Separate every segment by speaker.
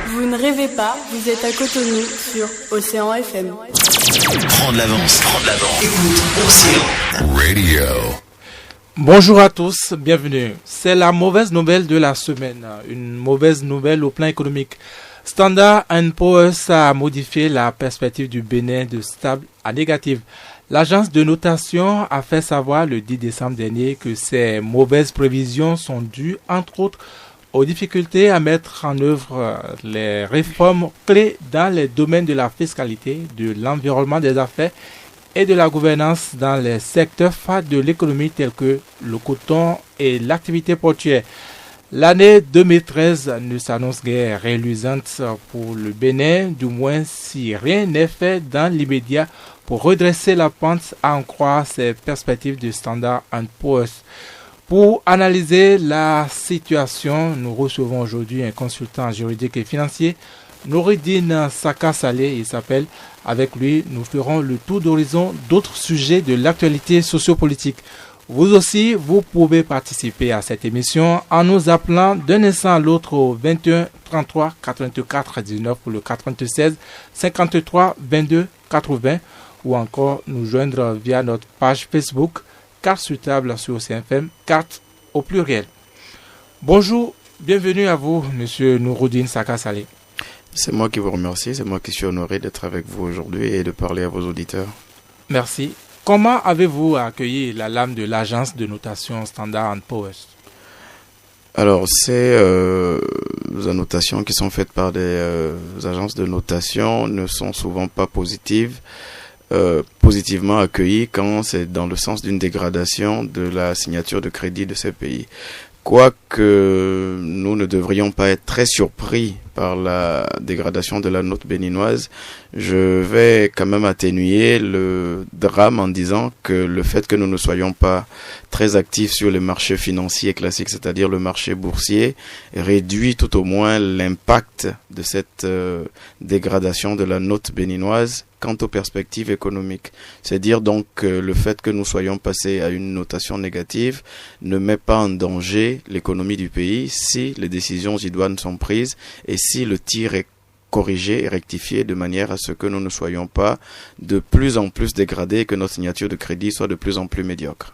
Speaker 1: Vous ne rêvez pas, vous êtes à Cotonou sur Océan FM.
Speaker 2: Prendre l'avance. Écoute Océan Radio.
Speaker 3: Bonjour à tous, bienvenue. C'est la mauvaise nouvelle de la semaine, une mauvaise nouvelle au plan économique. Standard & Poor's a modifié la perspective du Bénin de stable à négative. L'agence de notation a fait savoir le 10 décembre dernier que ces mauvaises prévisions sont dues, entre autres, aux difficultés à mettre en œuvre les réformes clés dans les domaines de la fiscalité, de l'environnement des affaires et de la gouvernance dans les secteurs phares de l'économie tels que le coton et l'activité portuaire. L'année 2013 ne s'annonce guère reluisante pour le Bénin, du moins si rien n'est fait dans l'immédiat pour redresser la pente, à en croire ces perspectives de Standard & Poor's. Pour analyser la situation, nous recevons aujourd'hui un consultant juridique et financier, Noureddine Saka Saleh, il s'appelle. Avec lui, nous ferons le tour d'horizon d'autres sujets de l'actualité sociopolitique. Vous aussi, vous pouvez participer à cette émission en nous appelant d'un instant à l'autre au 21 33 84 19 ou le 96 53 22 80 ou encore nous joindre via notre page Facebook Carte sur table sur OCFM, carte au pluriel. Bonjour, bienvenue à vous, monsieur Noureddine Saka Saleh.
Speaker 4: C'est moi qui vous remercie, c'est moi qui suis honoré d'être avec vous aujourd'hui et de parler à vos auditeurs.
Speaker 3: Merci. Comment avez-vous accueilli la lame de l'agence de notation Standard & Poor's?
Speaker 4: Alors, ces annotations qui sont faites par des agences de notation ne sont souvent pas positivement accueillies quand c'est dans le sens d'une dégradation de la signature de crédit de ces pays. Quoique nous ne devrions pas être très surpris par la dégradation de la note béninoise, je vais quand même atténuer le drame en disant que le fait que nous ne soyons pas très actifs sur le marché financier classique, c'est-à-dire le marché boursier, réduit tout au moins l'impact de cette dégradation de la note béninoise quant aux perspectives économiques. C'est dire donc que le fait que nous soyons passés à une notation négative ne met pas en danger l'économie du pays si les décisions idoines sont prises et si le tir est corrigé et rectifié de manière à ce que nous ne soyons pas de plus en plus dégradés et que notre signature de crédit soit de plus en plus médiocre.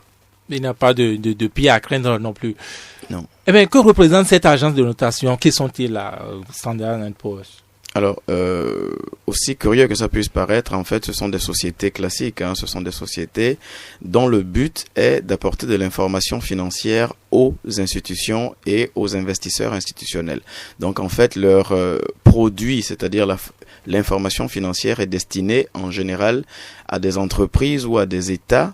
Speaker 3: Il n'y a pas de pire à craindre non plus.
Speaker 4: Non.
Speaker 3: Eh bien, que représente cette agence de notation? Qui sont-ils, Standard & Poor's?
Speaker 4: Alors, aussi curieux que ça puisse paraître, en fait, ce sont des sociétés classiques, ce sont des sociétés dont le but est d'apporter de l'information financière aux institutions et aux investisseurs institutionnels. Donc, en fait, leur produit, c'est-à-dire l'information financière est destinée en général à des entreprises ou à des États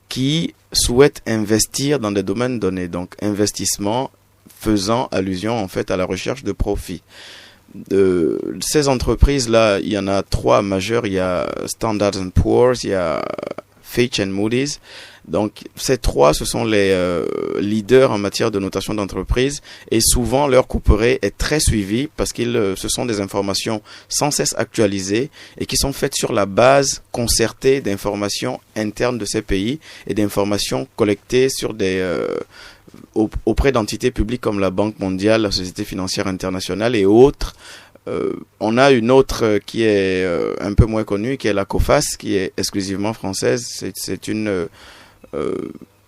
Speaker 4: qui souhaitent investir dans des domaines donnés. Donc, investissement faisant allusion, en fait, à la recherche de profit. De ces entreprises-là, il y en a trois majeures. Il y a Standard & Poor's, il y a Fitch and Moody's. Donc, ces trois, ce sont les leaders en matière de notation d'entreprise et souvent leur couperet est très suivi parce que ce sont des informations sans cesse actualisées et qui sont faites sur la base concertée d'informations internes de ces pays et d'informations collectées sur auprès d'entités publiques comme la Banque mondiale, la Société financière internationale et autres. On a une autre qui est un peu moins connue, qui est la COFAS, qui est exclusivement française. C'est une,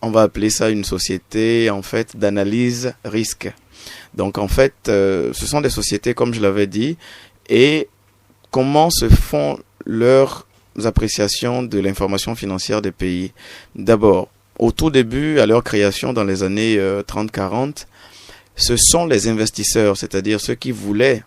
Speaker 4: on va appeler ça une société en fait d'analyse risque. Donc en fait, ce sont des sociétés comme je l'avais dit. Et comment se font leurs appréciations de l'information financière des pays? D'abord, au tout début, à leur création dans les années 30-40, ce sont les investisseurs, c'est-à-dire ceux qui voulaient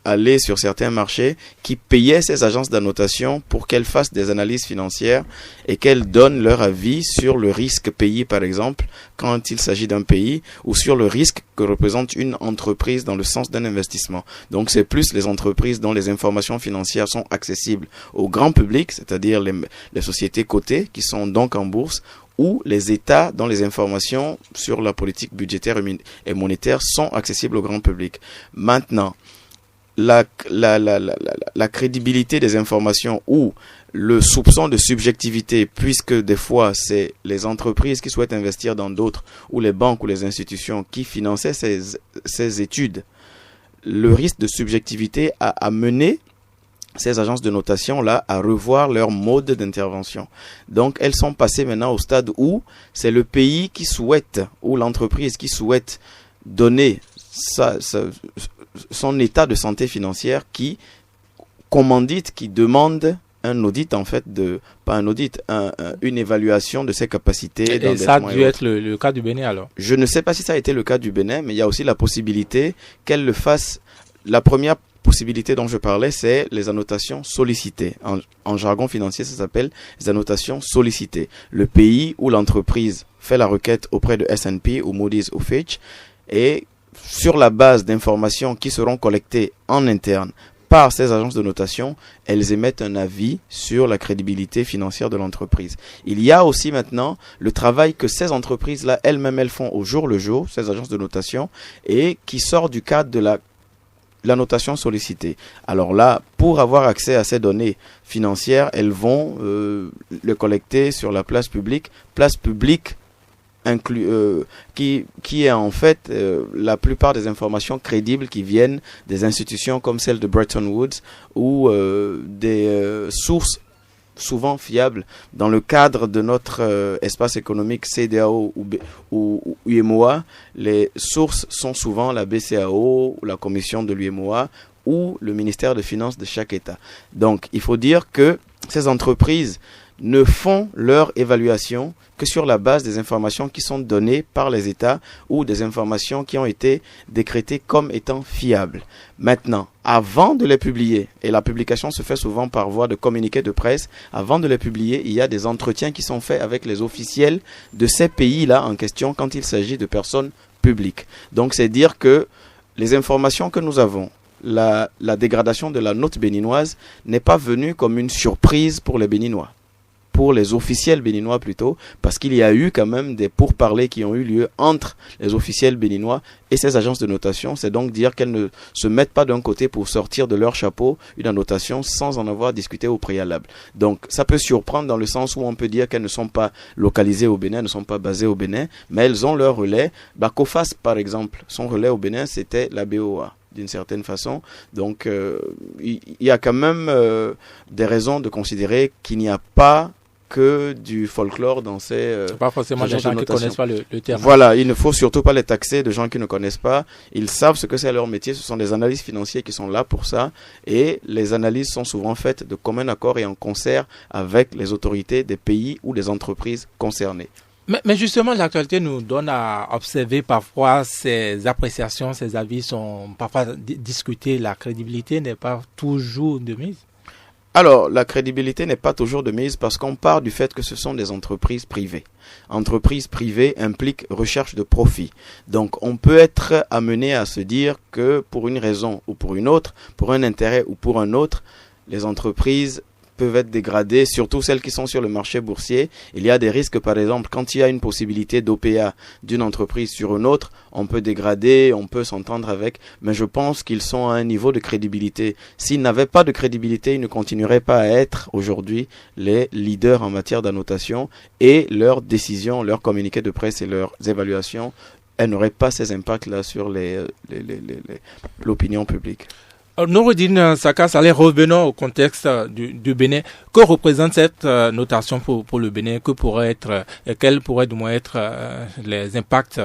Speaker 4: aller sur certains marchés, qui payaient ces agences d'annotation pour qu'elles fassent des analyses financières et qu'elles donnent leur avis sur le risque pays, par exemple, quand il s'agit d'un pays, ou sur le risque que représente une entreprise dans le sens d'un investissement. Donc c'est plus les entreprises dont les informations financières sont accessibles au grand public, c'est-à-dire les sociétés cotées qui sont donc en bourse, ou les États dont les informations sur la politique budgétaire et monétaire sont accessibles au grand public. Maintenant, la crédibilité des informations ou le soupçon de subjectivité, puisque des fois c'est les entreprises qui souhaitent investir dans d'autres, ou les banques ou les institutions qui finançaient ces études. Le risque de subjectivité a amené ces agences de notation-là à revoir leur mode d'intervention. Donc, elles sont passées maintenant au stade où c'est le pays qui souhaite, ou l'entreprise qui souhaite donner son état de santé financière qui commandite, qui demande un audit, en fait, pas un audit, une évaluation de ses capacités.
Speaker 3: Et ça a dû être le cas du Bénin alors? Je
Speaker 4: ne sais pas si ça a été le cas du Bénin, mais il y a aussi la possibilité qu'elle le fasse. La première possibilité dont je parlais, c'est les annotations sollicitées. En jargon financier, ça s'appelle les annotations sollicitées. Le pays où l'entreprise fait la requête auprès de S&P ou Moody's ou Fitch, et sur la base d'informations qui seront collectées en interne par ces agences de notation, elles émettent un avis sur la crédibilité financière de l'entreprise. Il y a aussi maintenant le travail que ces entreprises-là, elles-mêmes, elles font au jour le jour, ces agences de notation, et qui sort du cadre de la notation sollicitée. Alors là, pour avoir accès à ces données financières, elles vont le collecter sur la place publique qui est en fait la plupart des informations crédibles qui viennent des institutions comme celle de Bretton Woods ou des sources souvent fiables dans le cadre de notre espace économique CEDEAO ou UEMOA. Les sources sont souvent la BCEAO, la commission de l'UEMOA ou le ministère des Finances de chaque État. Donc, il faut dire que ces entreprises ne font leur évaluation que sur la base des informations qui sont données par les États ou des informations qui ont été décrétées comme étant fiables. Maintenant, avant de les publier, et la publication se fait souvent par voie de communiqué de presse, avant de les publier, il y a des entretiens qui sont faits avec les officiels de ces pays-là en question quand il s'agit de personnes publiques. Donc, c'est dire que les informations que nous avons, la dégradation de la note béninoise n'est pas venue comme une surprise pour les Béninois. Pour les officiels béninois plutôt, parce qu'il y a eu quand même des pourparlers qui ont eu lieu entre les officiels béninois et ces agences de notation. C'est donc dire qu'elles ne se mettent pas d'un côté pour sortir de leur chapeau une annotation sans en avoir discuté au préalable. Donc ça peut surprendre dans le sens où on peut dire qu'elles ne sont pas localisées au Bénin, ne sont pas basées au Bénin, mais elles ont leur relais. COFAS par exemple, son relais au Bénin c'était la BOA. D'une certaine façon. Donc, il y a quand même des raisons de considérer qu'il n'y a pas que du folklore dans ces
Speaker 3: pas forcément des gens qui ne connaissent pas le terme.
Speaker 4: Voilà, il ne faut surtout pas les taxer de gens qui ne connaissent pas. Ils savent ce que c'est leur métier. Ce sont des analystes financiers qui sont là pour ça. Et les analyses sont souvent faites de commun accord et en concert avec les autorités des pays ou des entreprises concernées.
Speaker 3: Mais justement, l'actualité nous donne à observer parfois ces appréciations, ces avis sont parfois discutés. La crédibilité n'est pas toujours de mise.
Speaker 4: Alors, la crédibilité n'est pas toujours de mise parce qu'on part du fait que ce sont des entreprises privées. Entreprises privées impliquent recherche de profit. Donc, on peut être amené à se dire que pour une raison ou pour une autre, pour un intérêt ou pour un autre, les entreprises peuvent être dégradées, surtout celles qui sont sur le marché boursier. Il y a des risques, par exemple, quand il y a une possibilité d'OPA d'une entreprise sur une autre, on peut dégrader, on peut s'entendre avec, mais je pense qu'ils sont à un niveau de crédibilité. S'ils n'avaient pas de crédibilité, ils ne continueraient pas à être aujourd'hui les leaders en matière d'annotation et leurs décisions, leurs communiqués de presse et leurs évaluations, elles n'auraient pas ces impacts-là sur l'opinion publique.
Speaker 3: Noureddine Saka Saleh, revenons au contexte du Bénin. Que représente cette notation pour le Bénin? Quels pourraient du moins être les impacts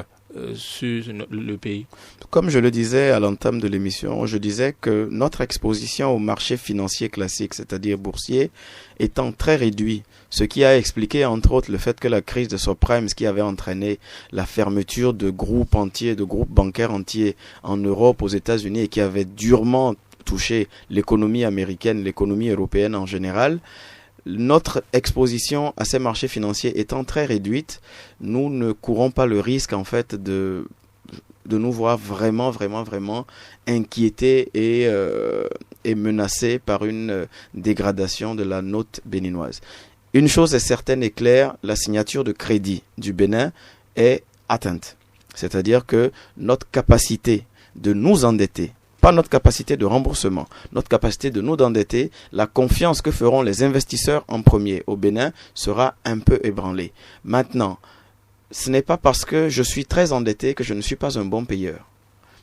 Speaker 3: sur le pays?
Speaker 4: Comme je le disais à l'entame de l'émission, je disais que notre exposition au marché financier classique, c'est-à-dire boursier, étant très réduit, ce qui a expliqué entre autres le fait que la crise de subprimes qui avait entraîné la fermeture de groupes entiers, de groupes bancaires entiers en Europe, aux États-Unis et qui avait durement touché l'économie américaine, l'économie européenne en général, notre exposition à ces marchés financiers étant très réduite, nous ne courons pas le risque en fait de nous voir vraiment inquiétés et menacés par une dégradation de la note béninoise. Une chose est certaine et claire, la signature de crédit du Bénin est atteinte. C'est-à-dire que notre capacité de nous endetter pas notre capacité de remboursement, notre capacité de nous endetter, la confiance que feront les investisseurs en premier au Bénin sera un peu ébranlée. Maintenant, ce n'est pas parce que je suis très endetté que je ne suis pas un bon payeur.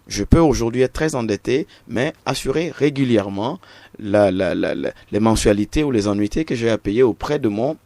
Speaker 4: Je peux aujourd'hui être très endetté, mais assurer régulièrement les mensualités ou les annuités que j'ai à payer auprès de mon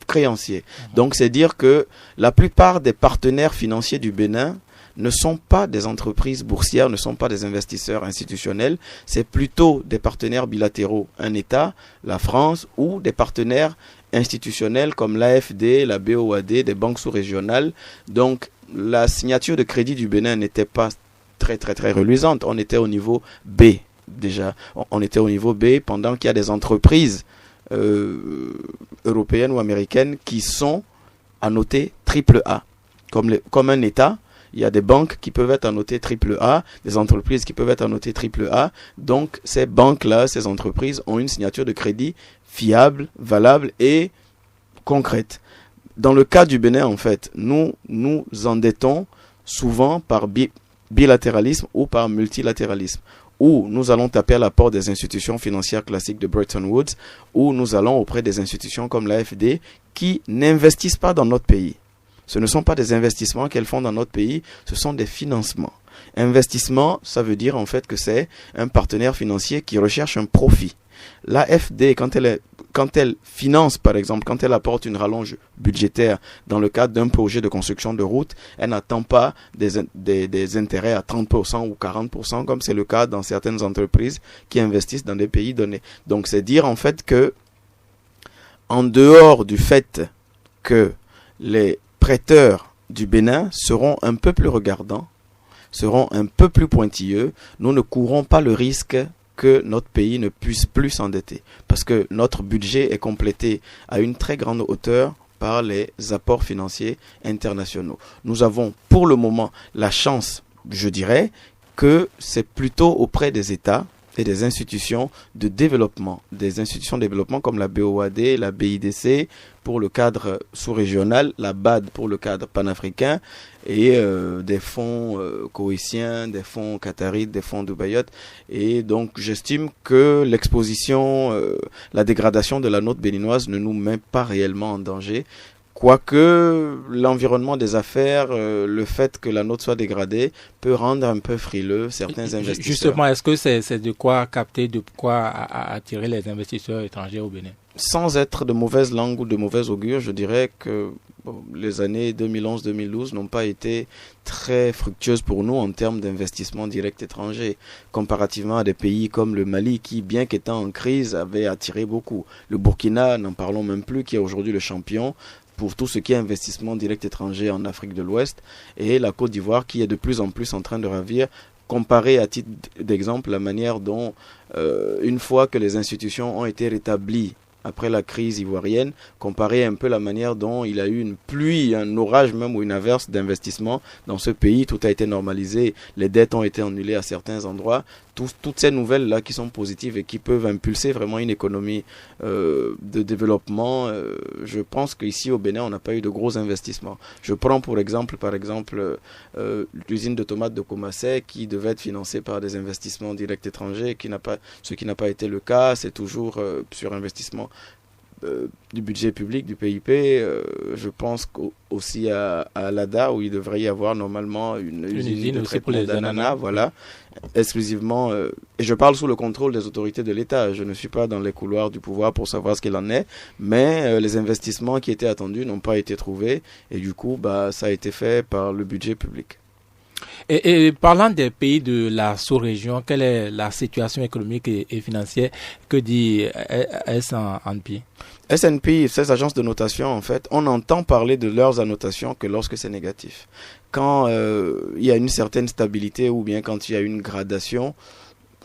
Speaker 4: créancier. Donc, c'est dire que la plupart des partenaires financiers du Bénin ne sont pas des entreprises boursières, ne sont pas des investisseurs institutionnels, c'est plutôt des partenaires bilatéraux, un État, la France, ou des partenaires institutionnels comme l'AFD, la BOAD, des banques sous-régionales. Donc, la signature de crédit du Bénin n'était pas très reluisante. On était au niveau B déjà. On était au niveau B pendant qu'il y a des entreprises européennes ou américaines qui sont annotées AAA. Comme un État, il y a des banques qui peuvent être annotées AAA, des entreprises qui peuvent être annotées AAA. Donc, ces banques-là, ces entreprises ont une signature de crédit fiable, valable et concrète. Dans le cas du Bénin, en fait, nous nous endettons souvent par bilatéralisme ou par multilatéralisme, où nous allons taper à la porte des institutions financières classiques de Bretton Woods, ou nous allons auprès des institutions comme l'AFD qui n'investissent pas dans notre pays. Ce ne sont pas des investissements qu'elles font dans notre pays, ce sont des financements. Investissement, ça veut dire en fait que c'est un partenaire financier qui recherche un profit. L'AFD, quand elle finance, par exemple, quand elle apporte une rallonge budgétaire dans le cadre d'un projet de construction de route, elle n'attend pas des intérêts à 30% ou 40%, comme c'est le cas dans certaines entreprises qui investissent dans des pays donnés. Donc, c'est dire en fait que, en dehors du fait que les prêteurs du Bénin seront un peu plus regardants, seront un peu plus pointilleux, nous ne courons pas le risque que notre pays ne puisse plus s'endetter. Parce que notre budget est complété à une très grande hauteur par les apports financiers internationaux. Nous avons pour le moment la chance, je dirais, que c'est plutôt auprès des États et des institutions de développement, comme la BOAD, la BIDC pour le cadre sous-régional, la BAD pour le cadre panafricain et des fonds koweïtiens, des fonds qatarites, des fonds dubaïotes. Et donc j'estime que l'exposition, la dégradation de la note béninoise ne nous met pas réellement en danger. Quoique l'environnement des affaires, le fait que la note soit dégradée, peut rendre un peu frileux certains investisseurs.
Speaker 3: Justement, est-ce que c'est de quoi capter, de quoi attirer les investisseurs étrangers au Bénin?
Speaker 4: Sans être de mauvaise langue ou de mauvais augure, je dirais que les années 2011-2012 n'ont pas été très fructueuses pour nous en termes d'investissement direct étranger, comparativement à des pays comme le Mali qui, bien qu'étant en crise, avait attiré beaucoup. Le Burkina, n'en parlons même plus, qui est aujourd'hui le champion pour tout ce qui est investissement direct étranger en Afrique de l'Ouest, et la Côte d'Ivoire qui est de plus en plus en train de ravir, comparé à titre d'exemple la manière dont, une fois que les institutions ont été rétablies après la crise ivoirienne, comparer un peu la manière dont il a eu une pluie, un orage même ou une averse d'investissement dans ce pays, tout a été normalisé, les dettes ont été annulées à certains endroits. Toutes ces nouvelles-là qui sont positives et qui peuvent impulser vraiment une économie de développement, je pense qu'ici au Bénin, on n'a pas eu de gros investissements. Je prends par exemple l'usine de tomates de Komassé qui devait être financée par des investissements directs étrangers, ce qui n'a pas été le cas, c'est toujours sur investissement du budget public, du PIP. Je pense aussi à l'ADA où il devrait y avoir normalement une usine de traitement d'ananas, voilà, exclusivement. Et je parle sous le contrôle des autorités de l'État. Je ne suis pas dans les couloirs du pouvoir pour savoir ce qu'il en est, mais les investissements qui étaient attendus n'ont pas été trouvés et du coup, ça a été fait par le budget public.
Speaker 3: Et parlant des pays de la sous-région, quelle est la situation économique et financière? Que dit S&P?
Speaker 4: S&P, ces agences de notation, en fait, on entend parler de leurs annotations que lorsque c'est négatif. Quand il y a une certaine stabilité ou bien quand il y a une gradation,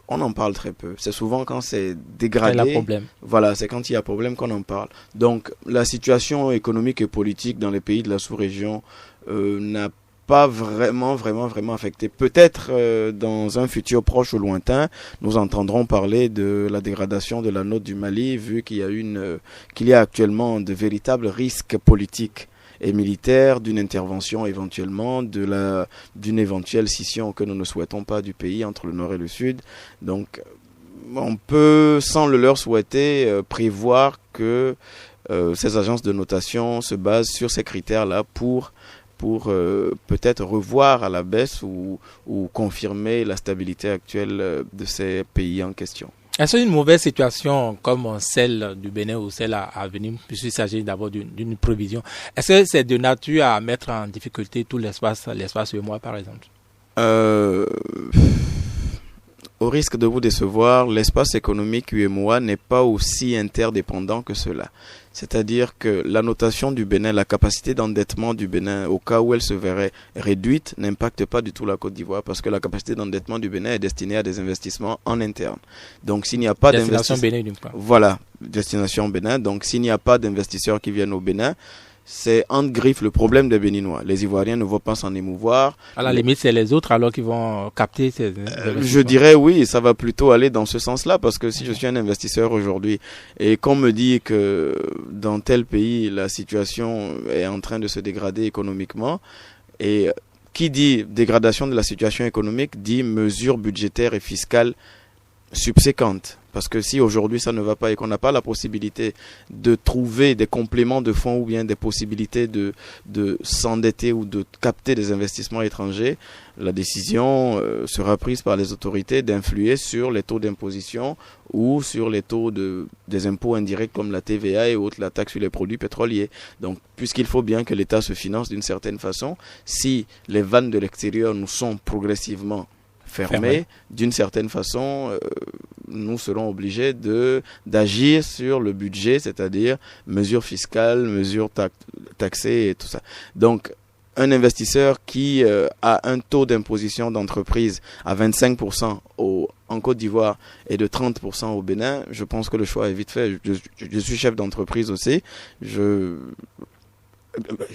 Speaker 4: on en parle très peu. C'est souvent quand c'est dégradé.
Speaker 3: Il y a problème.
Speaker 4: Voilà, c'est quand il y a problème qu'on en parle. Donc, la situation économique et politique dans les pays de la sous-région n'a pas vraiment affecté. Peut-être dans un futur proche ou lointain, nous entendrons parler de la dégradation de la note du Mali, vu qu'il y a actuellement de véritables risques politiques et militaire, d'une intervention éventuellement, d'une éventuelle scission que nous ne souhaitons pas du pays entre le Nord et le Sud. Donc, on peut, sans le leur souhaiter, prévoir que ces agences de notation se basent sur ces critères-là pour peut-être revoir à la baisse ou confirmer la stabilité actuelle de ces pays en question.
Speaker 3: Est-ce une mauvaise situation comme celle du Bénin ou celle à venir, puisqu'il s'agit d'abord d'une provision? Est-ce que c'est de nature à mettre en difficulté tout l'espace UEMOA par exemple?
Speaker 4: Au risque de vous décevoir, l'espace économique UEMOA n'est pas aussi interdépendant que cela. C'est-à-dire que la notation du Bénin, la capacité d'endettement du Bénin, au cas où elle se verrait réduite, n'impacte pas du tout la Côte d'Ivoire parce que la capacité d'endettement du Bénin est destinée à des investissements en interne. Donc s'il n'y a pas
Speaker 3: d'investisseurs, Bénin d'une part.
Speaker 4: Voilà, destination Bénin. Donc s'il n'y a pas d'investisseurs qui viennent au Bénin, c'est en griffe le problème des Béninois. Les Ivoiriens ne vont pas s'en émouvoir.
Speaker 3: À la limite, c'est les autres alors qui vont capter ces investissements.
Speaker 4: Je dirais oui, ça va plutôt aller dans ce sens-là parce que si je suis un investisseur aujourd'hui et qu'on me dit que dans tel pays, la situation est en train de se dégrader économiquement et qui dit dégradation de la situation économique dit mesures budgétaires et fiscales subséquentes. Parce que si aujourd'hui ça ne va pas et qu'on n'a pas la possibilité de trouver des compléments de fonds ou bien des possibilités de s'endetter ou de capter des investissements étrangers, la décision sera prise par les autorités d'influer sur les taux d'imposition ou sur les taux des impôts indirects comme la TVA et autres, la taxe sur les produits pétroliers. Donc, puisqu'il faut bien que l'État se finance d'une certaine façon, si les vannes de l'extérieur nous sont progressivement fermées, d'une certaine façon, nous serons obligés d'agir sur le budget, c'est-à-dire mesures fiscales, mesures taxées et tout ça. Donc, un investisseur qui a un taux d'imposition d'entreprise à 25% en Côte d'Ivoire et de 30% au Bénin, je pense que le choix est vite fait. Je suis chef d'entreprise aussi.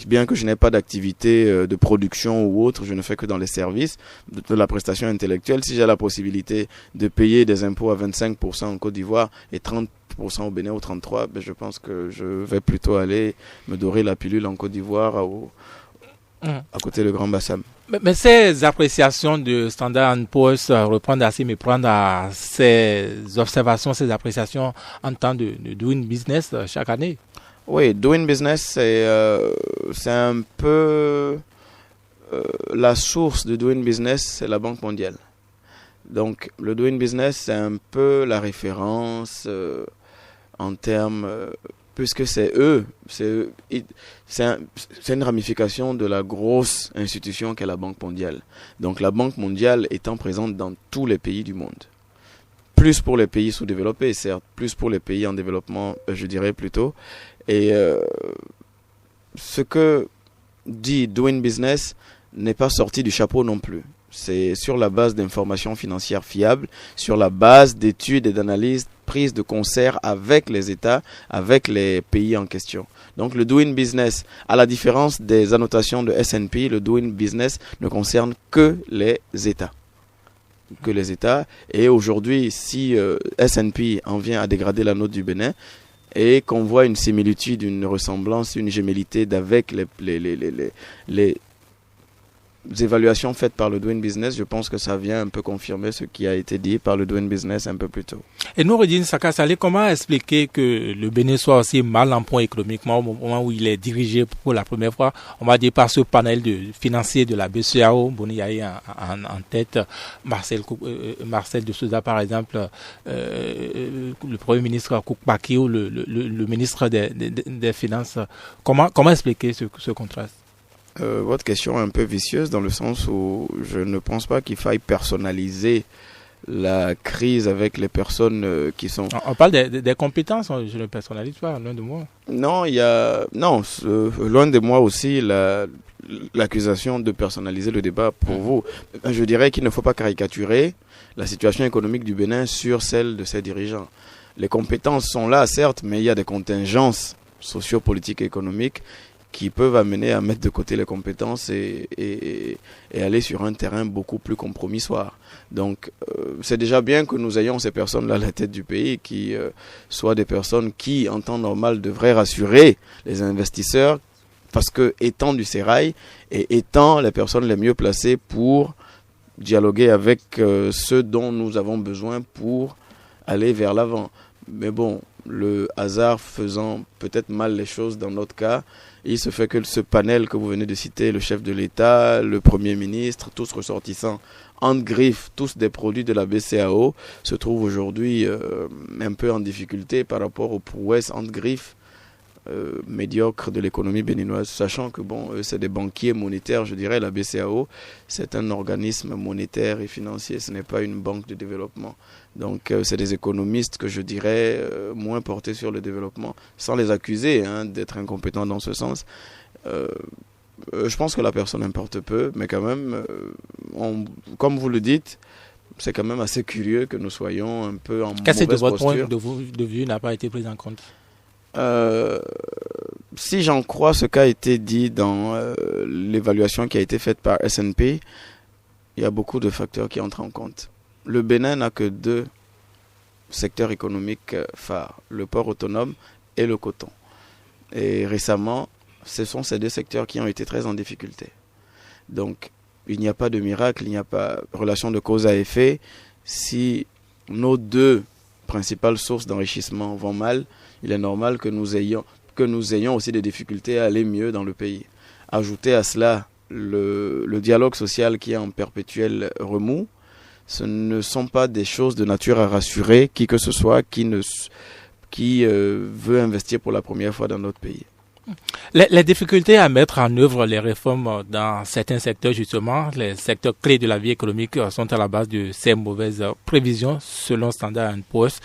Speaker 4: Bien que je n'ai pas d'activité de production ou autre, je ne fais que dans les services de la prestation intellectuelle. Si j'ai la possibilité de payer des impôts à 25% en Côte d'Ivoire et 30% au Bénin ou 33%, je pense que je vais plutôt aller me dorer la pilule en Côte d'Ivoire à côté de Grand Bassam.
Speaker 3: Mais ces appréciations de Standard & Poor's reprendre assez méprendre à ces observations, ces appréciations en temps de doing business chaque année.
Speaker 4: Oui, doing business, c'est un peu la source de doing business, c'est la Banque mondiale. Donc, le doing business, c'est un peu la référence en termes, puisque c'est une ramification de la grosse institution qu'est la Banque mondiale. Donc, la Banque mondiale étant présente dans tous les pays du monde. Plus pour les pays sous-développés, certes, plus pour les pays en développement, je dirais plutôt. Et ce que dit doing business n'est pas sorti du chapeau non plus. C'est sur la base d'informations financières fiables, sur la base d'études et d'analyses prises de concert avec les États, avec les pays en question. Donc le doing business, à la différence des annotations de S&P, le doing business ne concerne que les États. Et aujourd'hui, si S&P en vient à dégrader la note du Bénin, et qu'on voit une similitude, une ressemblance, une gémellité avec les évaluations faites par le Doing Business, je pense que ça vient un peu confirmer ce qui a été dit par le Doing Business un peu plus tôt.
Speaker 3: Et Noureddine Saka Saleh, comment expliquer que le Bénin soit aussi mal en point économiquement au moment où il est dirigé pour la première fois, on va dire par ce panel de financiers de la BCEAO, Boniaï en tête, Marcel de Souza par exemple, le Premier ministre Koukbaki ou le ministre des Finances. Comment expliquer ce contraste?
Speaker 4: Votre question est un peu vicieuse dans le sens où je ne pense pas qu'il faille personnaliser la crise avec les personnes qui sont...
Speaker 3: On parle des compétences, je ne personnalise pas, loin de moi.
Speaker 4: Non, loin de moi aussi l'accusation de personnaliser le débat pour vous. Je dirais qu'il ne faut pas caricaturer la situation économique du Bénin sur celle de ses dirigeants. Les compétences sont là, certes, mais il y a des contingences sociopolitiques et économiques qui peuvent amener à mettre de côté les compétences et aller sur un terrain beaucoup plus compromissoire. Donc, c'est déjà bien que nous ayons ces personnes-là à la tête du pays qui soient des personnes qui, en temps normal, devraient rassurer les investisseurs parce que étant du sérail et étant les personnes les mieux placées pour dialoguer avec ceux dont nous avons besoin pour aller vers l'avant. Mais bon, le hasard faisant peut-être mal les choses dans notre cas, il se fait que ce panel que vous venez de citer, le chef de l'État, le Premier ministre, tous ressortissants entre griffes, tous des produits de la BCEAO, se trouvent aujourd'hui un peu en difficulté par rapport aux prouesses entre griffes médiocre de l'économie béninoise, sachant que bon, c'est des banquiers monétaires, je dirais. La BCEAO, c'est un organisme monétaire et financier, ce n'est pas une banque de développement. Donc c'est des économistes que je dirais moins portés sur le développement, sans les accuser d'être incompétents dans ce sens. Je pense que la personne importe peu, mais quand même, comme vous le dites, c'est quand même assez curieux que nous soyons un peu en mauvaise posture.
Speaker 3: Qu'est-ce que de votre point de vue n'a pas été pris en compte?
Speaker 4: Si j'en crois ce qui a été dit dans l'évaluation qui a été faite par S&P, il y a beaucoup de facteurs qui entrent en compte. Le Bénin n'a que 2 secteurs économiques phares, le port autonome et le coton. Et récemment, ce sont ces 2 secteurs qui ont été très en difficulté. Donc, il n'y a pas de miracle, il n'y a pas relation de cause à effet. Si nos 2 principales sources d'enrichissement vont mal, il est normal que nous ayons aussi des difficultés à aller mieux dans le pays. Ajouter à cela le dialogue social qui est en perpétuel remous, ce ne sont pas des choses de nature à rassurer qui que ce soit qui veut investir pour la première fois dans notre pays.
Speaker 3: Les difficultés à mettre en œuvre les réformes dans certains secteurs, justement, les secteurs clés de la vie économique sont à la base de ces mauvaises prévisions selon Standard & Poor's.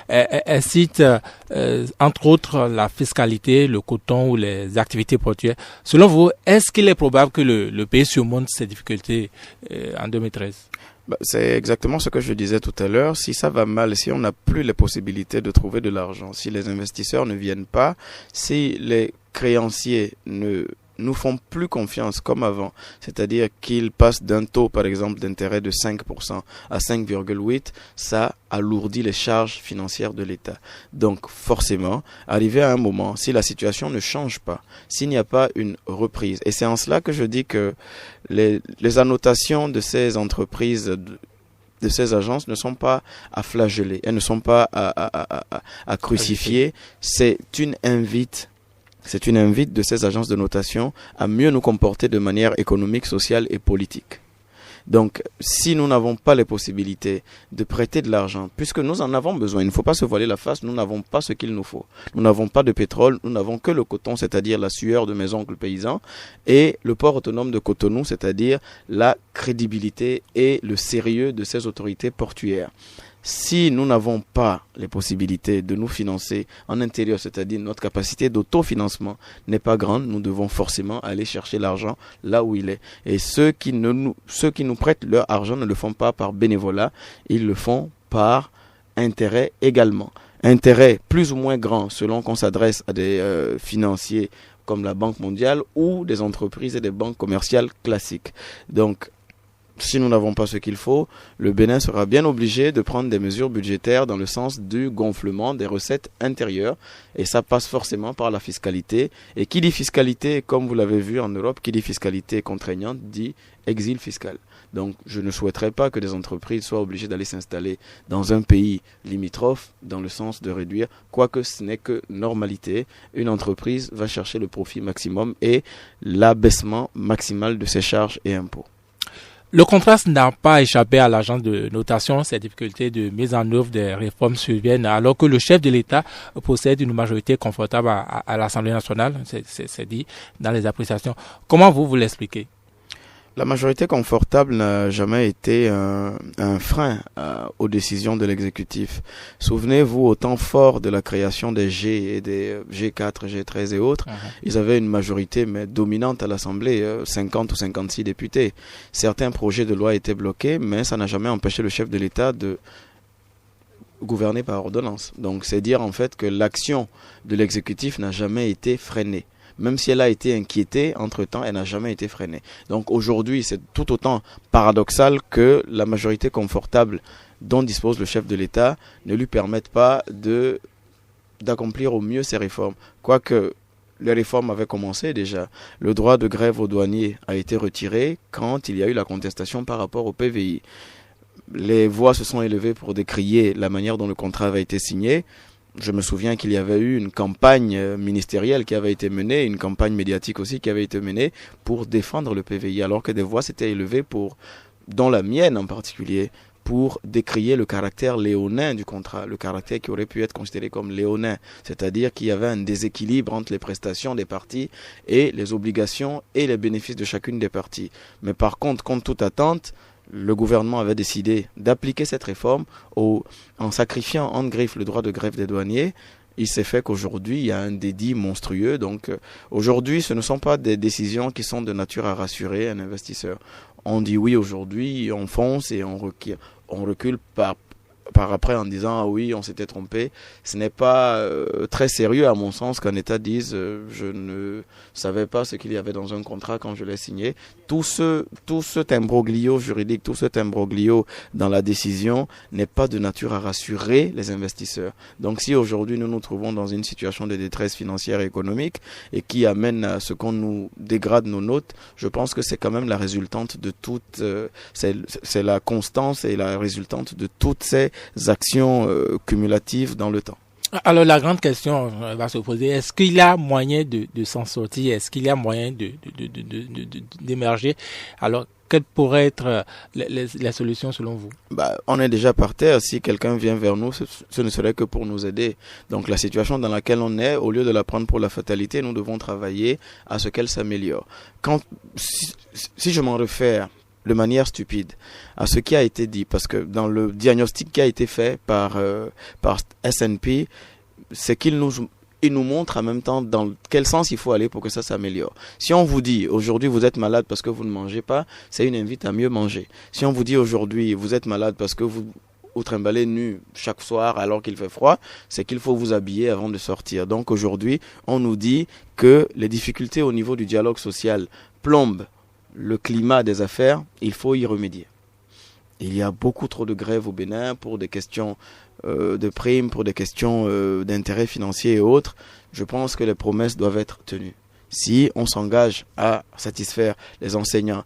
Speaker 3: Elle cite, entre autres, la fiscalité, le coton ou les activités portuaires. Selon vous, est-ce qu'il est probable que le pays surmonte ces difficultés en 2013?
Speaker 4: C'est exactement ce que je disais tout à l'heure. Si ça va mal, si on n'a plus les possibilités de trouver de l'argent, si les investisseurs ne viennent pas, si les créanciers ne nous font plus confiance comme avant, c'est-à-dire qu'ils passent d'un taux, par exemple, d'intérêt de 5% à 5,8%, ça alourdit les charges financières de l'État. Donc, forcément, arrivé à un moment, si la situation ne change pas, s'il n'y a pas une reprise, et c'est en cela que je dis que les annotations de ces entreprises, de ces agences ne sont pas à flageller, elles ne sont pas à crucifier, c'est une invite de ces agences de notation à mieux nous comporter de manière économique, sociale et politique. Donc, si nous n'avons pas les possibilités de prêter de l'argent, puisque nous en avons besoin, il ne faut pas se voiler la face, nous n'avons pas ce qu'il nous faut. Nous n'avons pas de pétrole, nous n'avons que le coton, c'est-à-dire la sueur de mes oncles paysans, et le port autonome de Cotonou, c'est-à-dire la crédibilité et le sérieux de ces autorités portuaires. Si nous n'avons pas les possibilités de nous financer en intérieur, c'est-à-dire notre capacité d'autofinancement n'est pas grande, nous devons forcément aller chercher l'argent là où il est. Et ceux qui nous prêtent leur argent ne le font pas par bénévolat, ils le font par intérêt également. Intérêt plus ou moins grand selon qu'on s'adresse à des financiers comme la Banque mondiale ou des entreprises et des banques commerciales classiques. Donc, si nous n'avons pas ce qu'il faut, le Bénin sera bien obligé de prendre des mesures budgétaires dans le sens du gonflement des recettes intérieures. Et ça passe forcément par la fiscalité. Et qui dit fiscalité, comme vous l'avez vu en Europe, qui dit fiscalité contraignante, dit exil fiscal. Donc je ne souhaiterais pas que des entreprises soient obligées d'aller s'installer dans un pays limitrophe dans le sens de réduire, quoique ce n'est que normalité. Une entreprise va chercher le profit maximum et l'abaissement maximal de ses charges et impôts.
Speaker 3: Le contraste n'a pas échappé à l'agence de notation. Ces difficultés de mise en œuvre des réformes surviennent alors que le chef de l'État possède une majorité confortable à l'Assemblée nationale, c'est dit dans les appréciations. Comment vous l'expliquez?
Speaker 4: La majorité confortable n'a jamais été un frein aux décisions de l'exécutif. Souvenez-vous, au temps fort de la création des G et des G4, G13 et autres, ils avaient une majorité mais dominante à l'Assemblée, 50 ou 56 députés. Certains projets de loi étaient bloqués, mais ça n'a jamais empêché le chef de l'État de gouverner par ordonnance. Donc c'est dire en fait que l'action de l'exécutif n'a jamais été freinée. Même si elle a été inquiétée, entre-temps, elle n'a jamais été freinée. Donc aujourd'hui, c'est tout autant paradoxal que la majorité confortable dont dispose le chef de l'État ne lui permette pas d'accomplir au mieux ses réformes. Quoique, les réformes avaient commencé déjà. Le droit de grève aux douaniers a été retiré quand il y a eu la contestation par rapport au PVI. Les voix se sont élevées pour décrier la manière dont le contrat avait été signé. Je me souviens qu'il y avait eu une campagne ministérielle qui avait été menée, une campagne médiatique aussi qui avait été menée pour défendre le PVI, alors que des voix s'étaient élevées dont la mienne en particulier, pour décrier le caractère léonin du contrat, le caractère qui aurait pu être considéré comme léonin, c'est-à-dire qu'il y avait un déséquilibre entre les prestations des parties et les obligations et les bénéfices de chacune des parties. Mais par contre, contre toute attente, le gouvernement avait décidé d'appliquer cette réforme en sacrifiant en griffe le droit de grève des douaniers. Il s'est fait qu'aujourd'hui, il y a un dédit monstrueux. Donc, aujourd'hui, ce ne sont pas des décisions qui sont de nature à rassurer un investisseur. On dit oui aujourd'hui, on fonce et on recule par après en disant « Ah oui, on s'était trompé ». Ce n'est pas très sérieux à mon sens qu'un État dise je ne savais pas ce qu'il y avait dans un contrat quand je l'ai signé ». Tout cet imbroglio juridique, tout cet imbroglio dans la décision n'est pas de nature à rassurer les investisseurs. Donc si aujourd'hui nous nous trouvons dans une situation de détresse financière et économique et qui amène à ce qu'on nous dégrade nos notes, je pense que c'est quand même la résultante de toute, c'est la constance et la résultante de toutes ces actions cumulatives dans le temps.
Speaker 3: Alors la grande question va se poser, est-ce qu'il y a moyen de s'en sortir? Est-ce qu'il y a moyen d'émerger? Alors quelles pourraient être les solutions selon vous?
Speaker 4: On est déjà par terre. Si quelqu'un vient vers nous, ce ne serait que pour nous aider. Donc la situation dans laquelle on est, au lieu de la prendre pour la fatalité, nous devons travailler à ce qu'elle s'améliore. Si je m'en réfère de manière stupide à ce qui a été dit, parce que dans le diagnostic qui a été fait par S&P, c'est qu'il nous montre en même temps dans quel sens il faut aller pour que ça s'améliore. Si on vous dit aujourd'hui vous êtes malade parce que vous ne mangez pas, c'est une invite à mieux manger. Si on vous dit aujourd'hui vous êtes malade parce que vous trimballez nu chaque soir alors qu'il fait froid, c'est qu'il faut vous habiller avant de sortir. Donc aujourd'hui, on nous dit que les difficultés au niveau du dialogue social plombent le climat des affaires, il faut y remédier. Il y a beaucoup trop de grèves au Bénin pour des questions de primes, pour des questions d'intérêts financiers et autres. Je pense que les promesses doivent être tenues. Si on s'engage à satisfaire les enseignants,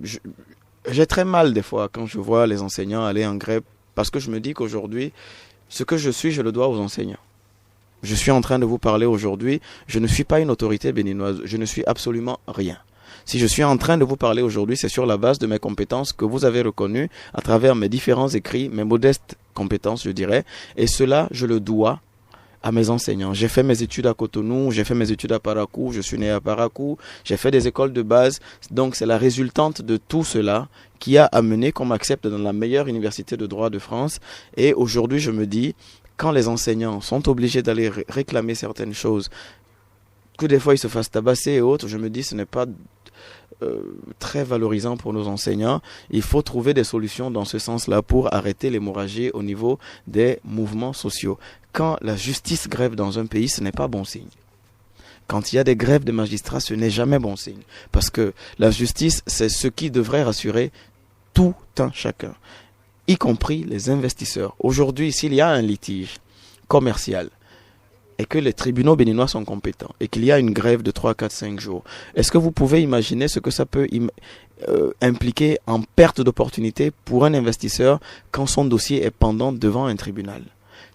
Speaker 4: j'ai très mal des fois quand je vois les enseignants aller en grève, parce que je me dis qu'aujourd'hui, ce que je suis, je le dois aux enseignants. Je suis en train de vous parler aujourd'hui, je ne suis pas une autorité béninoise, je ne suis absolument rien. Si je suis en train de vous parler aujourd'hui, c'est sur la base de mes compétences que vous avez reconnues à travers mes différents écrits, mes modestes compétences, je dirais. Et cela, je le dois à mes enseignants. J'ai fait mes études à Cotonou, j'ai fait mes études à Parakou, je suis né à Parakou, j'ai fait des écoles de base. Donc, c'est la résultante de tout cela qui a amené qu'on m'accepte dans la meilleure université de droit de France. Et aujourd'hui, je me dis, quand les enseignants sont obligés d'aller réclamer certaines choses, que des fois ils se fassent tabasser et autres, je me dis, ce n'est pas très valorisant pour nos enseignants. Il faut trouver des solutions dans ce sens-là pour arrêter l'hémorragie au niveau des mouvements sociaux. Quand la justice grève dans un pays, ce n'est pas bon signe. Quand il y a des grèves de magistrats, ce n'est jamais bon signe. Parce que la justice, c'est ce qui devrait rassurer tout un chacun, y compris les investisseurs. Aujourd'hui, s'il y a un litige commercial, et que les tribunaux béninois sont compétents, et qu'il y a une grève de 3, 4, 5 jours, est-ce que vous pouvez imaginer ce que ça peut impliquer en perte d'opportunité pour un investisseur quand son dossier est pendant devant un tribunal?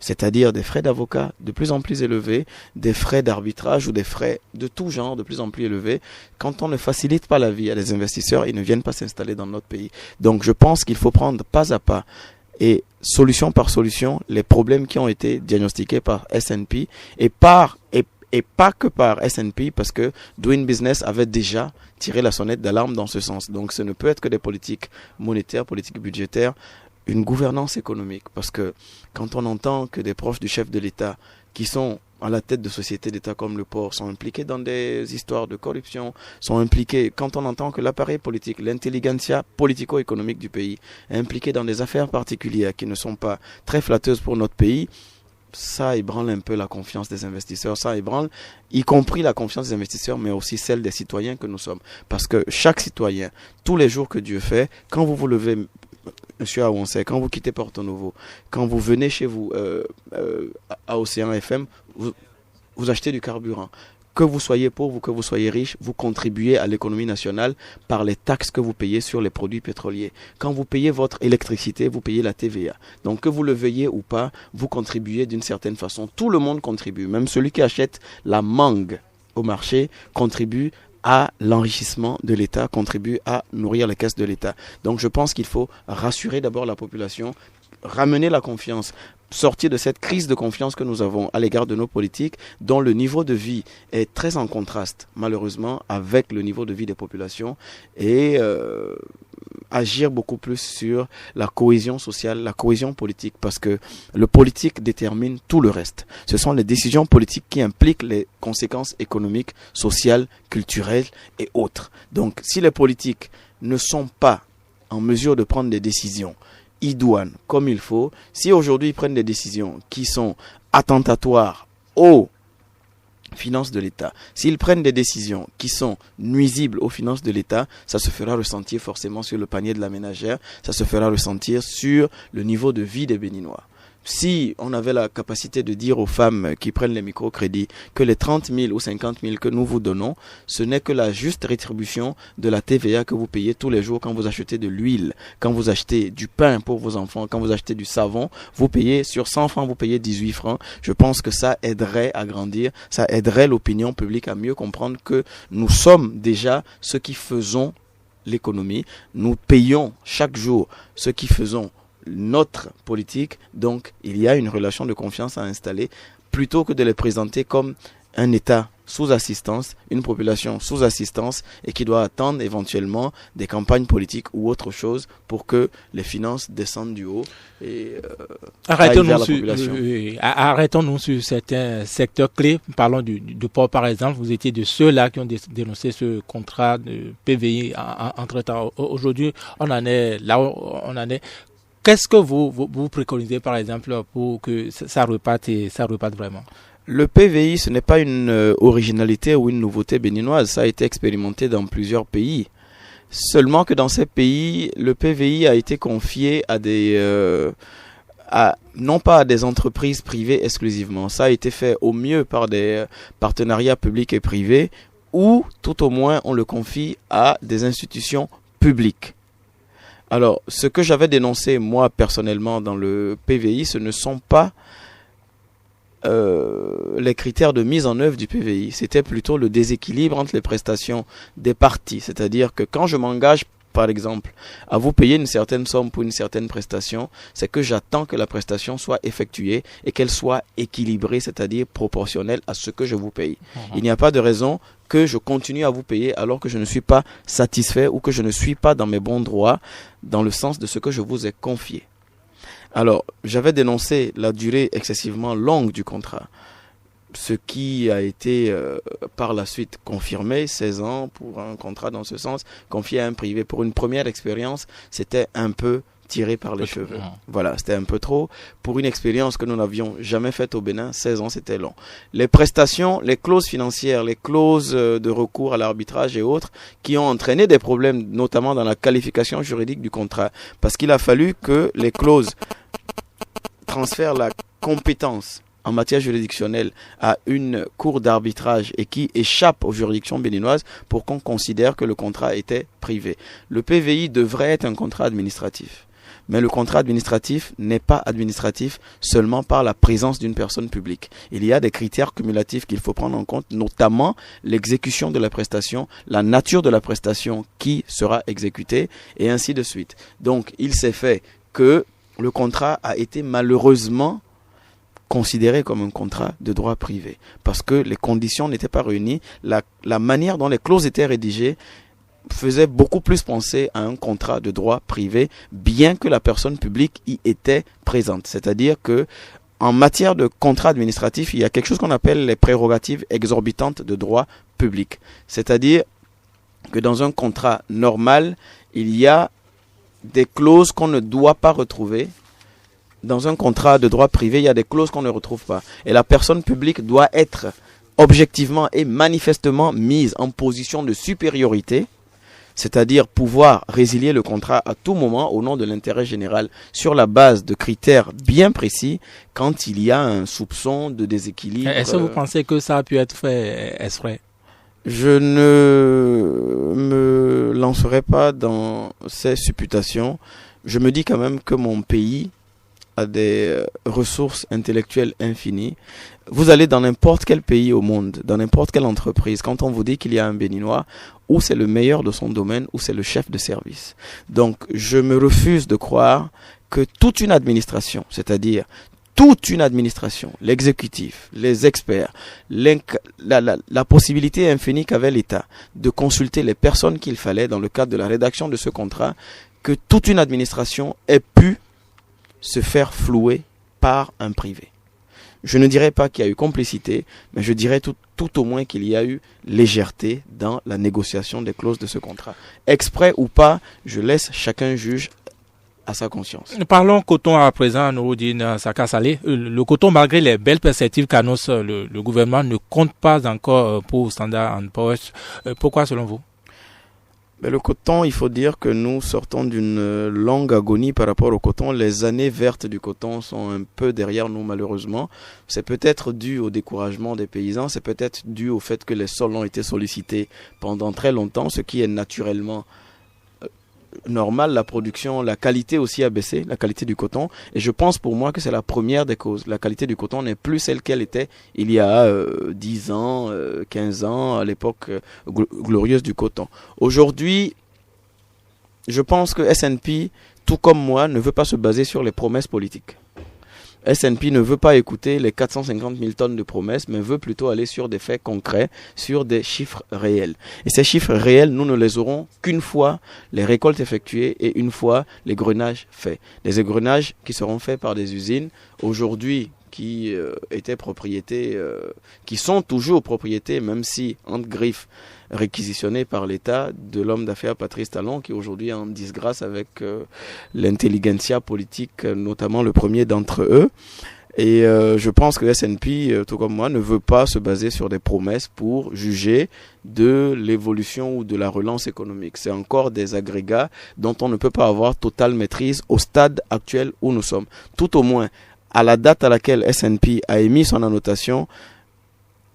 Speaker 4: C'est-à-dire des frais d'avocat de plus en plus élevés, des frais d'arbitrage ou des frais de tout genre de plus en plus élevés. Quand on ne facilite pas la vie à des investisseurs, ils ne viennent pas s'installer dans notre pays. Donc je pense qu'il faut prendre pas à pas et solution par solution les problèmes qui ont été diagnostiqués par S&P et pas que par S&P, parce que Doing Business avait déjà tiré la sonnette d'alarme dans ce sens. Donc ce ne peut être que des politiques monétaires, politiques budgétaires, une gouvernance économique, parce que quand on entend que des proches du chef de l'État qui sont à la tête de sociétés d'État comme le port sont impliqués dans des histoires de corruption, sont impliqués, quand on entend que l'appareil politique, l'intelligentsia politico-économique du pays est impliqué dans des affaires particulières qui ne sont pas très flatteuses pour notre pays, ça ébranle un peu la confiance des investisseurs, ça ébranle y compris la confiance des investisseurs, mais aussi celle des citoyens que nous sommes. Parce que chaque citoyen, tous les jours que Dieu fait, quand vous vous levez, Monsieur Aouansé, quand vous quittez Porto Novo, quand vous venez chez vous à Océan FM, vous achetez du carburant. que vous soyez pauvre ou que vous soyez riche, vous contribuez à l'économie nationale par les taxes que vous payez sur les produits pétroliers. Quand vous payez votre électricité, vous payez la TVA. Donc que vous le veuillez ou pas, vous contribuez d'une certaine façon. Tout le monde contribue. Même celui qui achète la mangue au marché contribue à l'enrichissement de l'État, contribue à nourrir les caisses de l'État. Donc je pense qu'il faut rassurer d'abord la population, ramener la confiance, sortir de cette crise de confiance que nous avons à l'égard de nos politiques, dont le niveau de vie est très en contraste, malheureusement, avec le niveau de vie des populations, et agir beaucoup plus sur la cohésion sociale, la cohésion politique, parce que le politique détermine tout le reste. Ce sont les décisions politiques qui impliquent les conséquences économiques, sociales, culturelles et autres. Donc, si les politiques ne sont pas en mesure de prendre des décisions idoines comme il faut, si aujourd'hui ils prennent des décisions qui sont attentatoires aux finances de l'État, s'ils prennent des décisions qui sont nuisibles aux finances de l'État, ça se fera ressentir forcément sur le panier de la ménagère, ça se fera ressentir sur le niveau de vie des Béninois. Si on avait la capacité de dire aux femmes qui prennent les microcrédits que les 30 000 ou 50 000 que nous vous donnons, ce n'est que la juste rétribution de la TVA que vous payez tous les jours quand vous achetez de l'huile, quand vous achetez du pain pour vos enfants, quand vous achetez du savon, vous payez sur 100 francs, vous payez 18 francs. Je pense que ça aiderait à grandir, ça aiderait l'opinion publique à mieux comprendre que nous sommes déjà ceux qui faisons l'économie, nous payons chaque jour ceux qui faisons notre politique, donc il y a une relation de confiance à installer plutôt que de les présenter comme un État sous assistance, une population sous assistance et qui doit attendre éventuellement des campagnes politiques ou autre chose pour que les finances descendent du haut et
Speaker 3: arrêtons-nous sur certains secteurs clés. Parlons du port par exemple. Vous étiez de ceux-là qui ont dénoncé ce contrat de PVI entre-temps. Aujourd'hui, on en est là où on en est. Qu'est-ce que vous préconisez, par exemple, pour que ça reparte vraiment?
Speaker 4: Le PVI, ce n'est pas une originalité ou une nouveauté béninoise. Ça a été expérimenté dans plusieurs pays. Seulement que dans ces pays, le PVI a été confié à non pas à des entreprises privées exclusivement. Ça a été fait au mieux par des partenariats publics et privés, ou tout au moins on le confie à des institutions publiques. Alors, ce que j'avais dénoncé, moi, personnellement, dans le PVI, ce ne sont pas les critères de mise en œuvre du PVI. C'était plutôt le déséquilibre entre les prestations des parties. C'est-à-dire que quand je m'engage, par exemple, à vous payer une certaine somme pour une certaine prestation, c'est que j'attends que la prestation soit effectuée et qu'elle soit équilibrée, c'est-à-dire proportionnelle à ce que je vous paye. Il n'y a pas de raison que je continue à vous payer alors que je ne suis pas satisfait ou que je ne suis pas dans mes bons droits dans le sens de ce que je vous ai confié. Alors, j'avais dénoncé la durée excessivement longue du contrat, ce qui a été par la suite confirmé, 16 ans pour un contrat dans ce sens, confié à un privé. Pour une première expérience, c'était un peu tiré par les cheveux. Voilà, c'était un peu trop. Pour une expérience que nous n'avions jamais faite au Bénin, 16 ans, c'était long. Les prestations, les clauses financières, les clauses de recours à l'arbitrage et autres, qui ont entraîné des problèmes, notamment dans la qualification juridique du contrat. Parce qu'il a fallu que les clauses transfèrent la compétence en matière juridictionnelle à une cour d'arbitrage et qui échappe aux juridictions béninoises pour qu'on considère que le contrat était privé. Le PVI devrait être un contrat administratif. Mais le contrat administratif n'est pas administratif seulement par la présence d'une personne publique. Il y a des critères cumulatifs qu'il faut prendre en compte, notamment l'exécution de la prestation, la nature de la prestation qui sera exécutée, et ainsi de suite. Donc, il s'est fait que le contrat a été malheureusement considéré comme un contrat de droit privé parce que les conditions n'étaient pas réunies. La manière dont les clauses étaient rédigées faisait beaucoup plus penser à un contrat de droit privé, bien que la personne publique y était présente. C'est-à-dire que en matière de contrat administratif, il y a quelque chose qu'on appelle les prérogatives exorbitantes de droit public. C'est-à-dire que dans un contrat normal, il y a des clauses qu'on ne doit pas retrouver. Dans un contrat de droit privé, il y a des clauses qu'on ne retrouve pas. Et la personne publique doit être objectivement et manifestement mise en position de supériorité c'est-à-dire pouvoir résilier le contrat à tout moment au nom de l'intérêt général sur la base de critères bien précis quand il y a un soupçon de déséquilibre.
Speaker 3: Est-ce que vous pensez que ça a pu être fait exprès?
Speaker 4: Je ne me lancerai pas dans ces supputations. Je me dis quand même que mon pays a des ressources intellectuelles infinies. Vous allez dans n'importe quel pays au monde, dans n'importe quelle entreprise, quand on vous dit qu'il y a un Béninois, ou c'est le meilleur de son domaine, ou c'est le chef de service. Donc, je me refuse de croire que toute une administration, c'est-à-dire toute une administration, l'exécutif, les experts, la possibilité infinie qu'avait l'État de consulter les personnes qu'il fallait dans le cadre de la rédaction de ce contrat, que toute une administration ait pu se faire flouer par un privé. Je ne dirais pas qu'il y a eu complicité, mais je dirais tout au moins qu'il y a eu légèreté dans la négociation des clauses de ce contrat. Exprès ou pas, je laisse chacun juge à sa conscience.
Speaker 3: Parlons coton à présent, Nouroudine Saka Saleh. Le coton, malgré les belles perspectives qu'annonce le gouvernement, ne compte pas encore pour Standard & Poor's. Pourquoi selon vous?
Speaker 4: Mais le coton, il faut dire que nous sortons d'une longue agonie par rapport au coton. Les années vertes du coton sont un peu derrière nous malheureusement. C'est peut-être dû au découragement des paysans, c'est peut-être dû au fait que les sols ont été sollicités pendant très longtemps, ce qui est naturellement normal. La production, la qualité aussi a baissé, la qualité du coton. Et je pense pour moi que c'est la première des causes. La qualité du coton n'est plus celle qu'elle était il y a 10 ans, 15 ans, à l'époque glorieuse du coton. Aujourd'hui, je pense que S&P, tout comme moi, ne veut pas se baser sur les promesses politiques. S&P ne veut pas écouter les 450 000 tonnes de promesses, mais veut plutôt aller sur des faits concrets, sur des chiffres réels. Et ces chiffres réels, nous ne les aurons qu'une fois les récoltes effectuées et une fois les grenages faits. Les égrenages qui seront faits par des usines, aujourd'hui, qui étaient propriétés, qui sont toujours propriétés, même si, entre griffes, réquisitionnés par l'État, de l'homme d'affaires Patrice Talon, qui aujourd'hui est en disgrâce avec l'intelligentsia politique, notamment le premier d'entre eux. Et je pense que S&P, tout comme moi, ne veut pas se baser sur des promesses pour juger de l'évolution ou de la relance économique. C'est encore des agrégats dont on ne peut pas avoir totale maîtrise au stade actuel où nous sommes. Tout au moins, à la date à laquelle S&P a émis son annotation,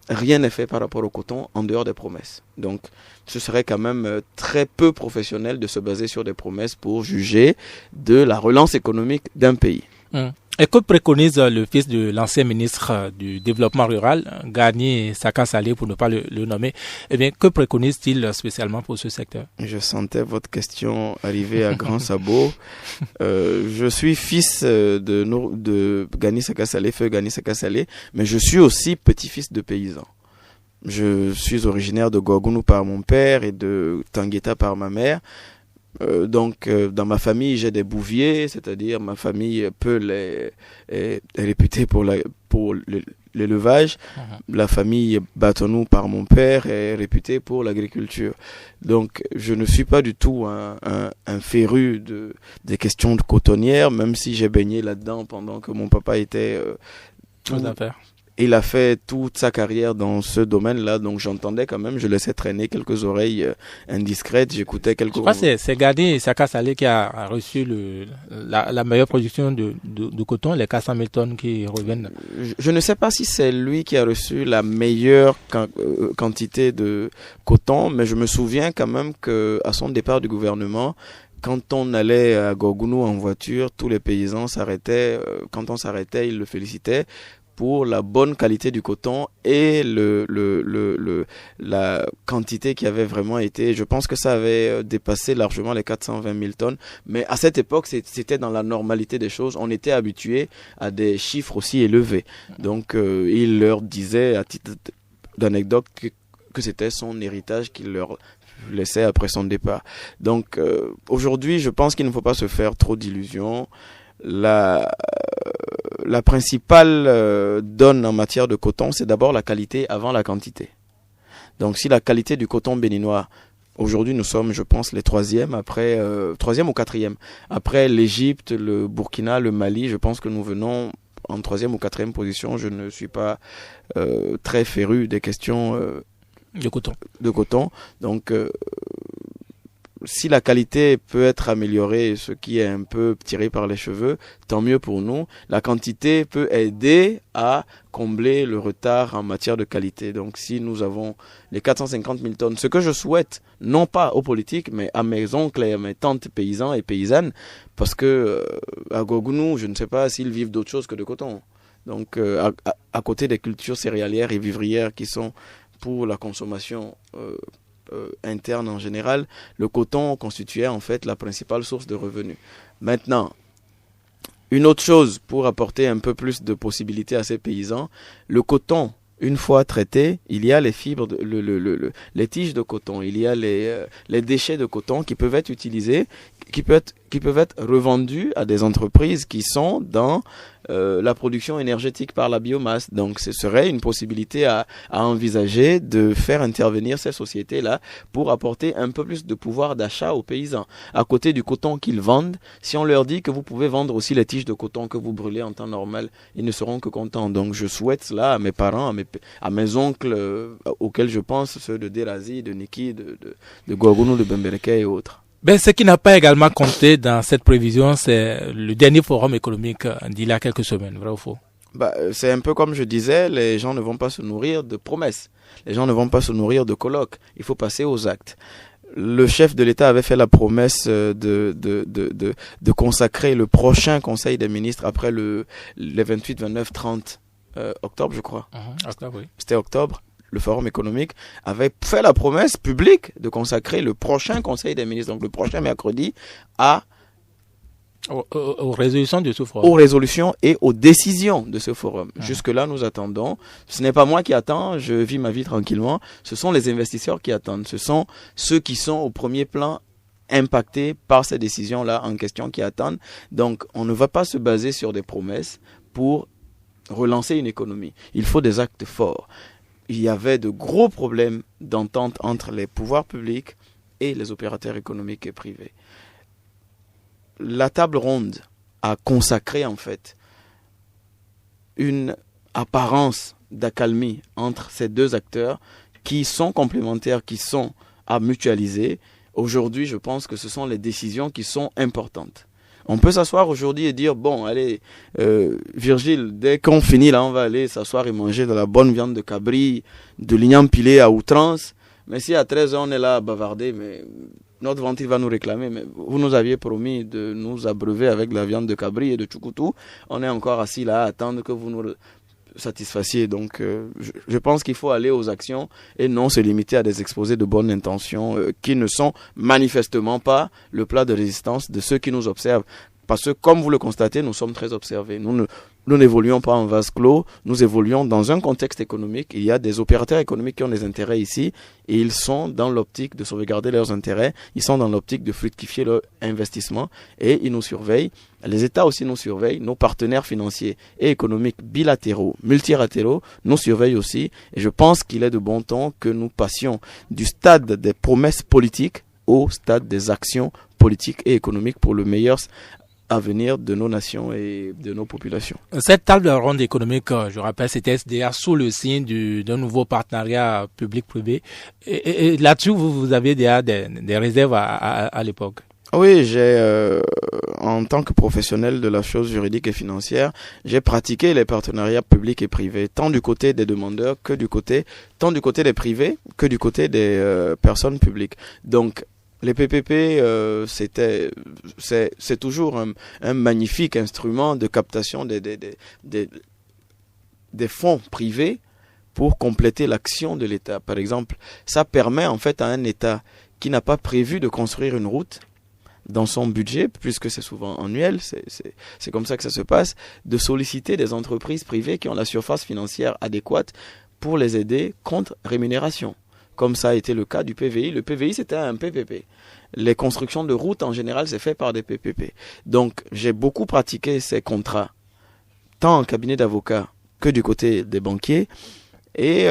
Speaker 4: rien n'est fait par rapport au coton en dehors des promesses. Donc, ce serait quand même très peu professionnel de se baser sur des promesses pour juger de la relance économique d'un pays.
Speaker 3: Et que préconise le fils de l'ancien ministre du Développement rural, Gani Saka Saleh, pour ne pas le nommer? Eh bien, que préconise-t-il spécialement pour ce secteur?
Speaker 4: Je sentais votre question arriver à grands sabots. Je suis fils de Gani Saka Saleh, feu Gani Saka Saleh, mais je suis aussi petit-fils de paysan. Je suis originaire de Gouagounou par mon père et de Tangueta par ma mère. Donc, dans ma famille, j'ai des bouviers, c'est-à-dire ma famille est réputée pour l'élevage. La famille Batonou par mon père est réputée pour l'agriculture. Donc, je ne suis pas du tout un féru des questions de cotonnières, même si j'ai baigné là-dedans pendant que mon papa était il a fait toute sa carrière dans ce domaine-là, donc j'entendais quand même, je laissais traîner quelques oreilles indiscrètes, j'écoutais quelques...
Speaker 3: Je crois que c'est Gani Saka Saleh qui a reçu la meilleure production de coton, les 400 000 tonnes qui reviennent.
Speaker 4: Je ne sais pas si c'est lui qui a reçu la meilleure quantité de coton, mais je me souviens quand même qu'à son départ du gouvernement, quand on allait à Gouagounou en voiture, tous les paysans s'arrêtaient, quand on s'arrêtait, ils le félicitaient pour la bonne qualité du coton et la quantité qui avait vraiment été, je pense que ça avait dépassé largement les 420 000 tonnes, mais à cette époque c'était dans la normalité des choses, on était habitué à des chiffres aussi élevés, donc il leur disait à titre d'anecdote que c'était son héritage qu'il leur laissait après son départ. Donc aujourd'hui je pense qu'il ne faut pas se faire trop d'illusions. La principale donne en matière de coton, c'est d'abord la qualité avant la quantité. Donc si la qualité du coton béninois, aujourd'hui nous sommes, je pense, les troisième ou quatrième. Après l'Égypte, le Burkina, le Mali, je pense que nous venons en troisième ou quatrième position. Je ne suis pas très féru des questions
Speaker 3: de coton.
Speaker 4: Donc si la qualité peut être améliorée, ce qui est un peu tiré par les cheveux, tant mieux pour nous. La quantité peut aider à combler le retard en matière de qualité. Donc si nous avons les 450 000 tonnes, ce que je souhaite, non pas aux politiques, mais à mes oncles et à mes tantes paysans et paysannes, parce que à Gogounou, je ne sais pas s'ils vivent d'autre chose que de coton. Donc à côté des cultures céréalières et vivrières qui sont pour la consommation interne en général, le coton constituait en fait la principale source de revenus. Maintenant, une autre chose pour apporter un peu plus de possibilités à ces paysans, le coton, une fois traité, il y a les fibres, les tiges de coton, il y a les déchets de coton qui peuvent être utilisés, qui peuvent être revendus à des entreprises qui sont dans la production énergétique par la biomasse. Donc ce serait une possibilité à envisager de faire intervenir ces sociétés-là pour apporter un peu plus de pouvoir d'achat aux paysans. À côté du coton qu'ils vendent, si on leur dit que vous pouvez vendre aussi les tiges de coton que vous brûlez en temps normal, ils ne seront que contents. Donc je souhaite cela à mes parents, à mes oncles auxquels je pense, ceux de Delazi, de Niki, de Gogounou, de Bembereke et autres.
Speaker 3: Ben, ce qui n'a pas également compté dans cette prévision, c'est le dernier forum économique d'il y a quelques semaines, vrai ou faux?
Speaker 4: C'est un peu comme je disais, les gens ne vont pas se nourrir de promesses. Les gens ne vont pas se nourrir de colloques. Il faut passer aux actes. Le chef de l'État avait fait la promesse de consacrer le prochain Conseil des ministres après les 28, 29, 30 octobre, je crois.
Speaker 3: Octobre, oui.
Speaker 4: C'était octobre. Le Forum économique avait fait la promesse publique de consacrer le prochain Conseil des ministres, donc le prochain mercredi,
Speaker 3: aux résolutions de ce forum.
Speaker 4: Aux résolutions et aux décisions de ce forum. Jusque-là, nous attendons. Ce n'est pas moi qui attends, je vis ma vie tranquillement. Ce sont les investisseurs qui attendent. Ce sont ceux qui sont au premier plan impactés par ces décisions-là en question qui attendent. Donc, on ne va pas se baser sur des promesses pour relancer une économie. Il faut des actes forts. Il y avait de gros problèmes d'entente entre les pouvoirs publics et les opérateurs économiques et privés. La table ronde a consacré en fait une apparence d'accalmie entre ces deux acteurs qui sont complémentaires, qui sont à mutualiser. Aujourd'hui, je pense que ce sont les décisions qui sont importantes. On peut s'asseoir aujourd'hui et dire, bon, allez, Virgile, dès qu'on finit là, on va aller s'asseoir et manger de la bonne viande de cabri, de l'igname pilé à outrance. Mais si à 13h, on est là à bavarder, mais notre ventre va nous réclamer. Mais vous nous aviez promis de nous abreuver avec de la viande de cabri et de tchoukoutou. On est encore assis là à attendre que vous nous satisfassiez. Donc, je pense qu'il faut aller aux actions et non se limiter à des exposés de bonnes intentions qui ne sont manifestement pas le plat de résistance de ceux qui nous observent. Parce que, comme vous le constatez, nous sommes très observés. Nous n'évoluons pas en vase clos, nous évoluons dans un contexte économique. Il y a des opérateurs économiques qui ont des intérêts ici et ils sont dans l'optique de sauvegarder leurs intérêts, ils sont dans l'optique de fructifier leur investissement et ils nous surveillent. Les États aussi nous surveillent, nos partenaires financiers et économiques bilatéraux, multilatéraux nous surveillent aussi et je pense qu'il est de bon ton que nous passions du stade des promesses politiques au stade des actions politiques et économiques pour le meilleur avenir de nos nations et de nos populations.
Speaker 3: Cette table ronde économique, je rappelle, c'était SDA sous le signe d'un nouveau partenariat public-privé. Et là-dessus, vous aviez déjà des réserves à l'époque.
Speaker 4: Oui, en tant que professionnel de la chose juridique et financière, j'ai pratiqué les partenariats publics et privés, tant du côté des demandeurs tant du côté des privés que du côté des personnes publiques. Donc, les PPP, c'est toujours un magnifique instrument de captation des fonds privés pour compléter l'action de l'État. Par exemple, ça permet en fait à un État qui n'a pas prévu de construire une route dans son budget, puisque c'est souvent annuel, c'est comme ça que ça se passe, de solliciter des entreprises privées qui ont la surface financière adéquate pour les aider contre rémunération. Comme ça a été le cas du PVI. Le PVI, c'était un PPP. Les constructions de routes, en général, c'est fait par des PPP. Donc, j'ai beaucoup pratiqué ces contrats, tant en cabinet d'avocats que du côté des banquiers. Et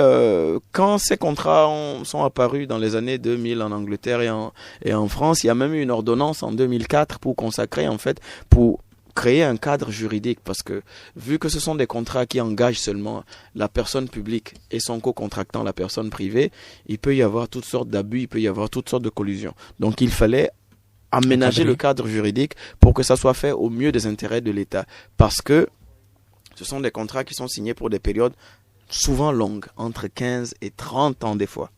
Speaker 4: quand ces contrats sont apparus dans les années 2000 en Angleterre et en France, il y a même eu une ordonnance en 2004 pour consacrer, en fait, pour créer un cadre juridique, parce que vu que ce sont des contrats qui engagent seulement la personne publique et son co-contractant, la personne privée, il peut y avoir toutes sortes d'abus, il peut y avoir toutes sortes de collusions. Donc il fallait aménager le cadre juridique pour que ça soit fait au mieux des intérêts de l'État, parce que ce sont des contrats qui sont signés pour des périodes souvent longues, entre 15 et 30 ans des fois.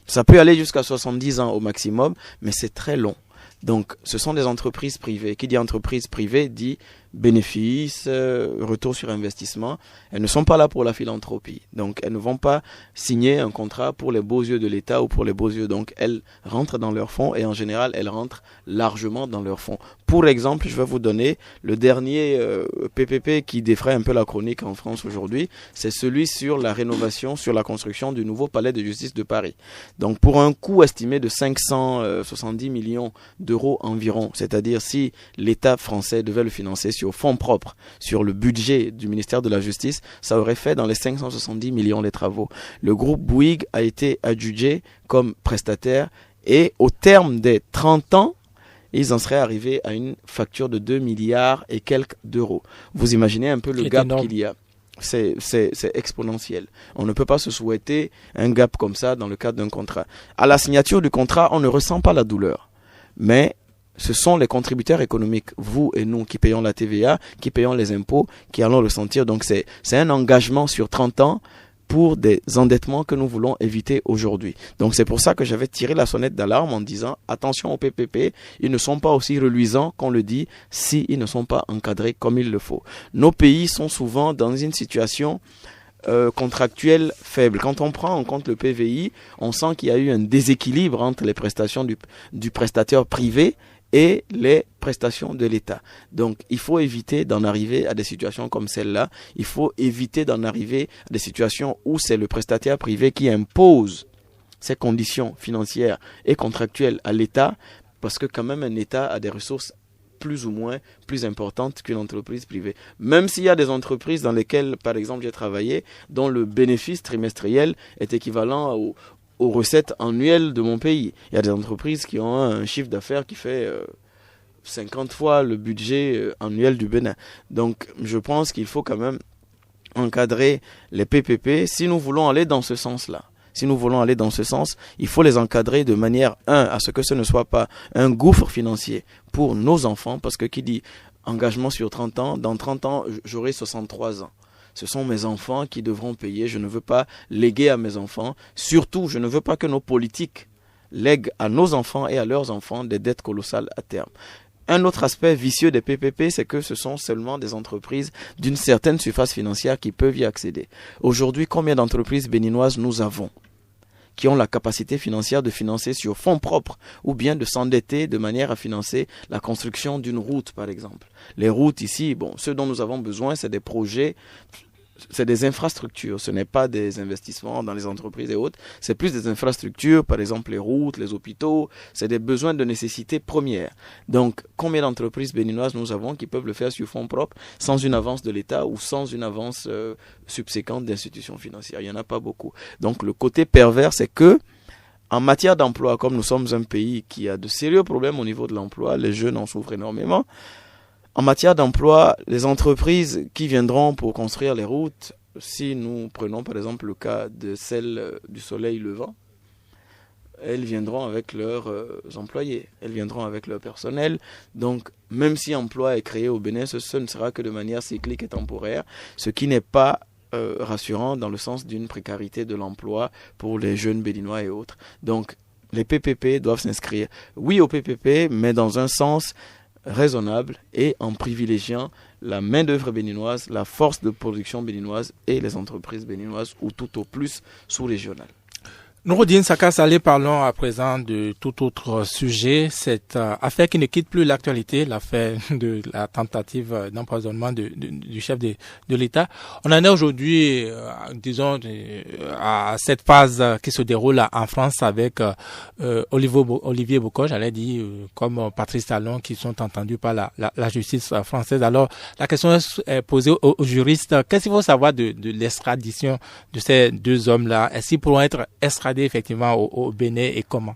Speaker 4: Ça peut aller jusqu'à 70 ans au maximum, mais c'est très long. Donc, ce sont des entreprises privées. Qui dit entreprise privée dit bénéfice, retour sur investissement. Elles ne sont pas là pour la philanthropie. Donc, elles ne vont pas signer un contrat pour les beaux yeux de l'État ou pour les beaux yeux. Donc, elles rentrent dans leurs fonds et en général, elles rentrent largement dans leurs fonds. Pour exemple, je vais vous donner le dernier PPP qui défraie un peu la chronique en France aujourd'hui. C'est celui sur la rénovation, sur la construction du nouveau palais de justice de Paris. Donc, pour un coût estimé de 570 millions d'euros environ, c'est-à-dire si l'État français devait le financer sur fonds propres, sur le budget du ministère de la Justice, ça aurait fait dans les 570 millions les travaux. Le groupe Bouygues a été adjugé comme prestataire et au terme des 30 ans, ils en seraient arrivés à une facture de 2 milliards et quelques d'euros. Vous imaginez un peu le gap qu'il y a. C'est exponentiel. On ne peut pas se souhaiter un gap comme ça dans le cadre d'un contrat. À la signature du contrat, on ne ressent pas la douleur. Mais ce sont les contributeurs économiques, vous et nous, qui payons la TVA, qui payons les impôts, qui allons le sentir. Donc c'est un engagement sur 30 ans pour des endettements que nous voulons éviter aujourd'hui. Donc c'est pour ça que j'avais tiré la sonnette d'alarme en disant attention aux PPP, ils ne sont pas aussi reluisants qu'on le dit s'ils ne sont pas encadrés comme il le faut. Nos pays sont souvent dans une situation contractuelle faible. Quand on prend en compte le PVI, on sent qu'il y a eu un déséquilibre entre les prestations du prestataire privé et les prestations de l'État. Donc, il faut éviter d'en arriver à des situations comme celle-là. Il faut éviter d'en arriver à des situations où c'est le prestataire privé qui impose ses conditions financières et contractuelles à l'État, parce que quand même un État a des ressources plus ou moins plus importantes qu'une entreprise privée. Même s'il y a des entreprises dans lesquelles, par exemple, j'ai travaillé, dont le bénéfice trimestriel est équivalent aux recettes annuelles de mon pays. Il y a des entreprises qui ont un chiffre d'affaires qui fait 50 fois le budget annuel du Bénin. Donc, je pense qu'il faut quand même encadrer les PPP si nous voulons aller dans ce sens-là. Si nous voulons aller dans ce sens, il faut les encadrer de manière, à ce que ce ne soit pas un gouffre financier pour nos enfants, parce que qui dit engagement sur 30 ans, dans 30 ans, j'aurai 63 ans. Ce sont mes enfants qui devront payer. Je ne veux pas léguer à mes enfants. Surtout, je ne veux pas que nos politiques lèguent à nos enfants et à leurs enfants des dettes colossales à terme. Un autre aspect vicieux des PPP, c'est que ce sont seulement des entreprises d'une certaine surface financière qui peuvent y accéder. Aujourd'hui, combien d'entreprises béninoises nous avons qui ont la capacité financière de financer sur fonds propres ou bien de s'endetter de manière à financer la construction d'une route, par exemple. Les routes ici, ce dont nous avons besoin, c'est des projets, c'est des infrastructures. Ce n'est pas des investissements dans les entreprises et autres. C'est plus des infrastructures, par exemple les routes, les hôpitaux. C'est des besoins de nécessité première. Donc, combien d'entreprises béninoises nous avons qui peuvent le faire sur fonds propres sans une avance de l'État ou sans une avance subséquente d'institutions financières? Il n'y en a pas beaucoup. Donc, le côté pervers, c'est que en matière d'emploi, comme nous sommes un pays qui a de sérieux problèmes au niveau de l'emploi, les jeunes en souffrent énormément. En matière d'emploi, les entreprises qui viendront pour construire les routes, si nous prenons par exemple le cas de celle du Soleil Levant, elles viendront avec leurs employés, elles viendront avec leur personnel. Donc, même si emploi est créé au Bénin, ce ne sera que de manière cyclique et temporaire, ce qui n'est pas rassurant dans le sens d'une précarité de l'emploi pour les jeunes béninois et autres. Donc, les PPP doivent s'inscrire, oui au PPP, mais dans un sens raisonnable et en privilégiant la main-d'œuvre béninoise, la force de production béninoise et les entreprises béninoises ou tout au plus sous-régionales.
Speaker 3: Nouroudine Saka Saleh, parlons à présent de tout autre sujet. Cette affaire qui ne quitte plus l'actualité, l'affaire de la tentative d'empoisonnement du chef de l'État. On en est aujourd'hui, à cette phase qui se déroule en France avec Olivier Bocco, j'allais dire, comme Patrice Talon, qui sont entendus par la justice française. Alors, la question est posée aux juristes. Qu'est-ce qu'il faut savoir de l'extradition de ces deux hommes-là? Est-ce qu'ils pourront être extradés effectivement au Bénin et comment?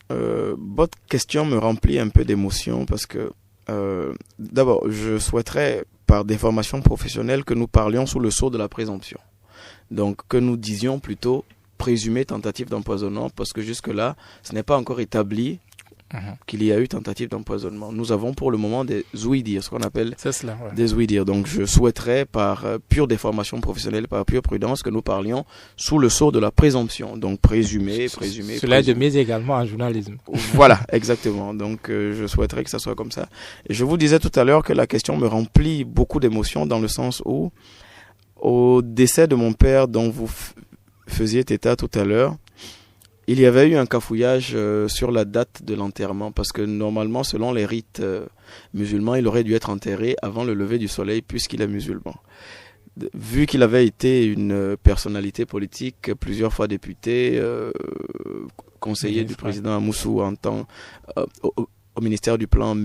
Speaker 4: Votre question me remplit un peu d'émotion parce que D'abord, je souhaiterais, par des formations professionnelles, que nous parlions sous le sceau de la présomption. Donc, que nous disions plutôt présumé tentative d'empoisonnement, parce que jusque-là, ce n'est pas encore établi qu'il y a eu tentative d'empoisonnement. Nous avons pour le moment des ouï-dire, ce qu'on appelle des ouï-dire. Donc je souhaiterais, par pure déformation professionnelle, par pure prudence, que nous parlions sous le sceau de la présomption. Donc présumé.
Speaker 3: Cela est de mise également en journalisme.
Speaker 4: Voilà, exactement. Donc je souhaiterais que ça soit comme ça. Et je vous disais tout à l'heure que la question me remplit beaucoup d'émotions, dans le sens où, au décès de mon père, dont vous faisiez état tout à l'heure, il y avait eu un cafouillage sur la date de l'enterrement, parce que normalement, selon les rites musulmans, il aurait dû être enterré avant le lever du soleil, puisqu'il est musulman. Vu qu'il avait été une personnalité politique, plusieurs fois député, conseiller du président Amoussou au ministère du Plan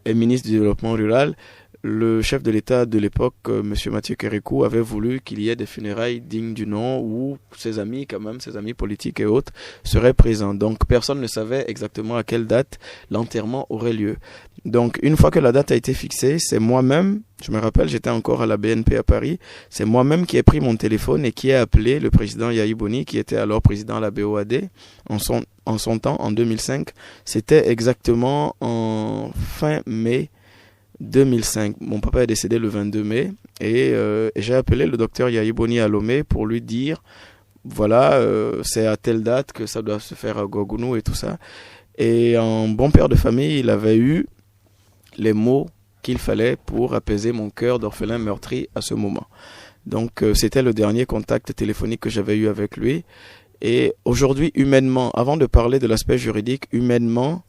Speaker 4: et ministre du Développement rural, le chef de l'État de l'époque, M. Mathieu Kérékou, avait voulu qu'il y ait des funérailles dignes du nom, où ses amis, quand même, ses amis politiques et autres, seraient présents. Donc personne ne savait exactement à quelle date l'enterrement aurait lieu. Donc une fois que la date a été fixée, c'est moi-même, je me rappelle, j'étais encore à la BNP à Paris, c'est moi-même qui ai pris mon téléphone et qui ai appelé le président Yahi Boni, qui était alors président à la BOAD, en son temps, en 2005. C'était exactement en fin mai 2005. Mon papa est décédé le 22 mai et j'ai appelé le docteur Yahi Boni à Lomé pour lui dire voilà, c'est à telle date que ça doit se faire à Gouagounou et tout ça. Et en bon père de famille, il avait eu les mots qu'il fallait pour apaiser mon cœur d'orphelin meurtri à ce moment. Donc c'était le dernier contact téléphonique que j'avais eu avec lui. Et aujourd'hui, humainement, avant de parler de l'aspect juridique, humainement,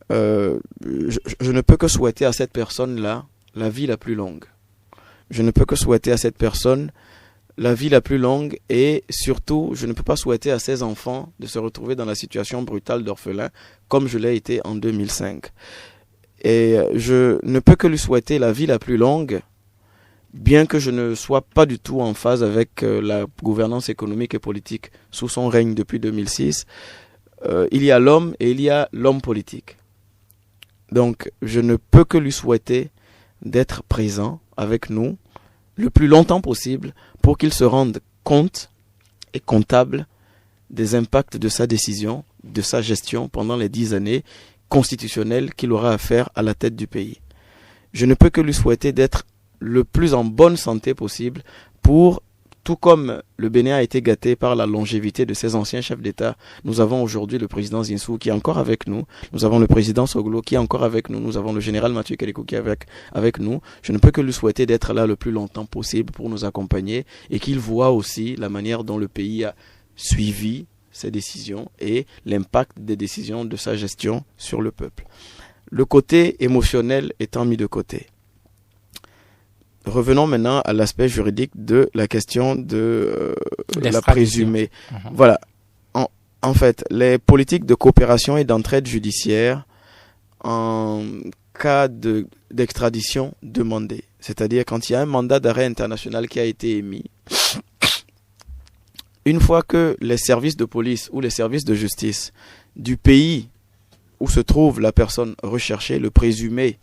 Speaker 4: je ne peux que souhaiter à cette personne-là la vie la plus longue. Je ne peux que souhaiter à cette personne la vie la plus longue, et surtout, je ne peux pas souhaiter à ses enfants de se retrouver dans la situation brutale d'orphelin comme je l'ai été en 2005. Et je ne peux que lui souhaiter la vie la plus longue, bien que je ne sois pas du tout en phase avec la gouvernance économique et politique sous son règne depuis 2006. Il y a l'homme et il y a l'homme politique. Donc, je ne peux que lui souhaiter d'être présent avec nous le plus longtemps possible pour qu'il se rende compte et comptable des impacts de sa décision, de sa gestion pendant les 10 années constitutionnelles qu'il aura à faire à la tête du pays. Je ne peux que lui souhaiter d'être le plus en bonne santé possible pour, tout comme le Bénin a été gâté par la longévité de ses anciens chefs d'État, nous avons aujourd'hui le président Zinsou qui est encore avec nous, nous avons le président Soglo qui est encore avec nous, nous avons le général Mathieu Kérékou qui est avec nous. Je ne peux que lui souhaiter d'être là le plus longtemps possible pour nous accompagner et qu'il voit aussi la manière dont le pays a suivi ses décisions et l'impact des décisions de sa gestion sur le peuple. Le côté émotionnel étant mis de côté. Revenons maintenant à l'aspect juridique de la question de la présumée. Voilà. En fait, les politiques de coopération et d'entraide judiciaire en cas d'extradition demandée, c'est-à-dire quand il y a un mandat d'arrêt international qui a été émis, une fois que les services de police ou les services de justice du pays où se trouve la personne recherchée, le présumé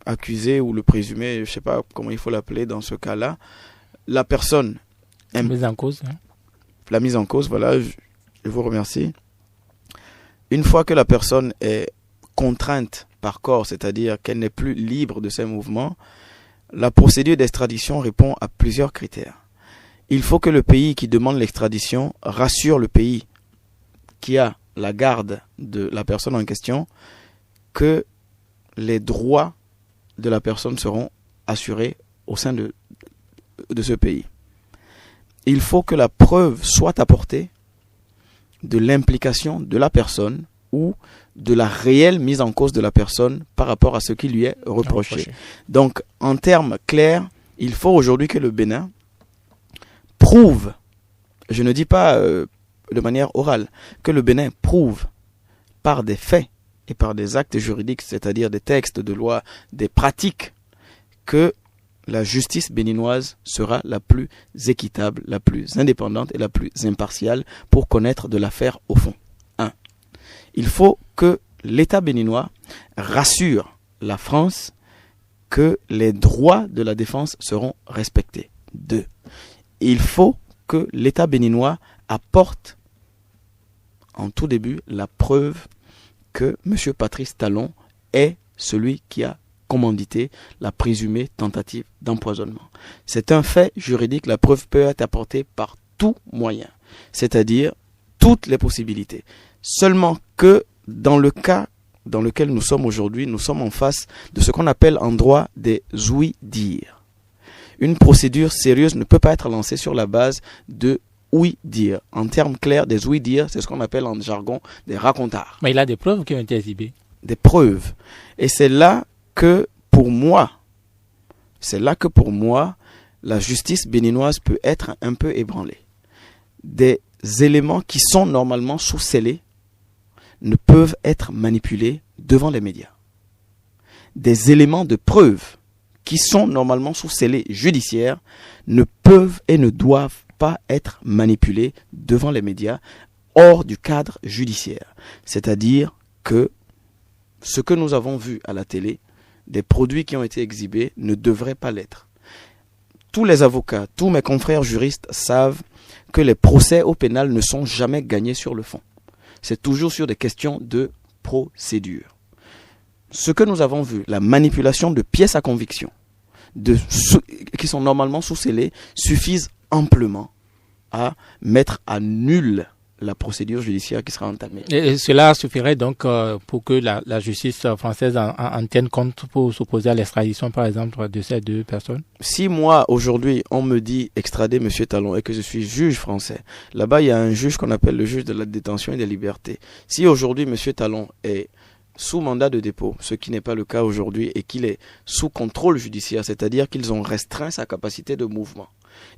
Speaker 4: accusé ou le présumé, je ne sais pas comment il faut l'appeler dans ce cas-là, la personne...
Speaker 3: La mise en cause.
Speaker 4: La mise en cause, voilà, je vous remercie. Une fois que la personne est contrainte par corps, c'est-à-dire qu'elle n'est plus libre de ses mouvements, la procédure d'extradition répond à plusieurs critères. Il faut que le pays qui demande l'extradition rassure le pays qui a la garde de la personne en question que les droits de la personne seront assurés au sein de ce pays. Il faut que la preuve soit apportée de l'implication de la personne ou de la réelle mise en cause de la personne par rapport à ce qui lui est reproché. Donc, en termes clairs, il faut aujourd'hui que le Bénin prouve, je ne dis pas de manière orale, que le Bénin prouve par des faits et par des actes juridiques, c'est-à-dire des textes de loi, des pratiques, que la justice béninoise sera la plus équitable, la plus indépendante et la plus impartiale pour connaître de l'affaire au fond. 1. Il faut que l'État béninois rassure la France que les droits de la défense seront respectés. 2. Il faut que l'État béninois apporte en tout début la preuve que M. Patrice Talon est celui qui a commandité la présumée tentative d'empoisonnement. C'est un fait juridique, la preuve peut être apportée par tout moyen, c'est-à-dire toutes les possibilités. Seulement que dans le cas dans lequel nous sommes aujourd'hui, nous sommes en face de ce qu'on appelle en droit des ouï-dire. Une procédure sérieuse ne peut pas être lancée sur la base de ouï-dire. En termes clairs, des ouï-dire, c'est ce qu'on appelle en jargon des racontards.
Speaker 3: Mais il a des preuves qui ont été exhibées.
Speaker 4: Des preuves. Et c'est là que, pour moi, la justice béninoise peut être un peu ébranlée. Des éléments qui sont normalement sous scellés ne peuvent être manipulés devant les médias. Des éléments de preuve qui sont normalement sous scellés judiciaires ne peuvent et ne doivent pas être manipulés devant les médias hors du cadre judiciaire. C'est-à-dire que ce que nous avons vu à la télé, des produits qui ont été exhibés, ne devraient pas l'être. Tous les avocats, tous mes confrères juristes savent que les procès au pénal ne sont jamais gagnés sur le fond. C'est toujours sur des questions de procédure. Ce que nous avons vu, la manipulation de pièces à conviction, qui sont normalement sous-scellées, suffisent amplement à mettre à nul la procédure judiciaire qui sera entamée.
Speaker 3: Et cela suffirait donc pour que la justice française en tienne compte pour s'opposer à l'extradition, par exemple, de ces deux personnes?
Speaker 4: Si moi, aujourd'hui, on me dit extrader M. Talon et que je suis juge français, là-bas, il y a un juge qu'on appelle le juge de la détention et des libertés. Si aujourd'hui, M. Talon est sous mandat de dépôt, ce qui n'est pas le cas aujourd'hui, et qu'il est sous contrôle judiciaire, c'est-à-dire qu'ils ont restreint sa capacité de mouvement,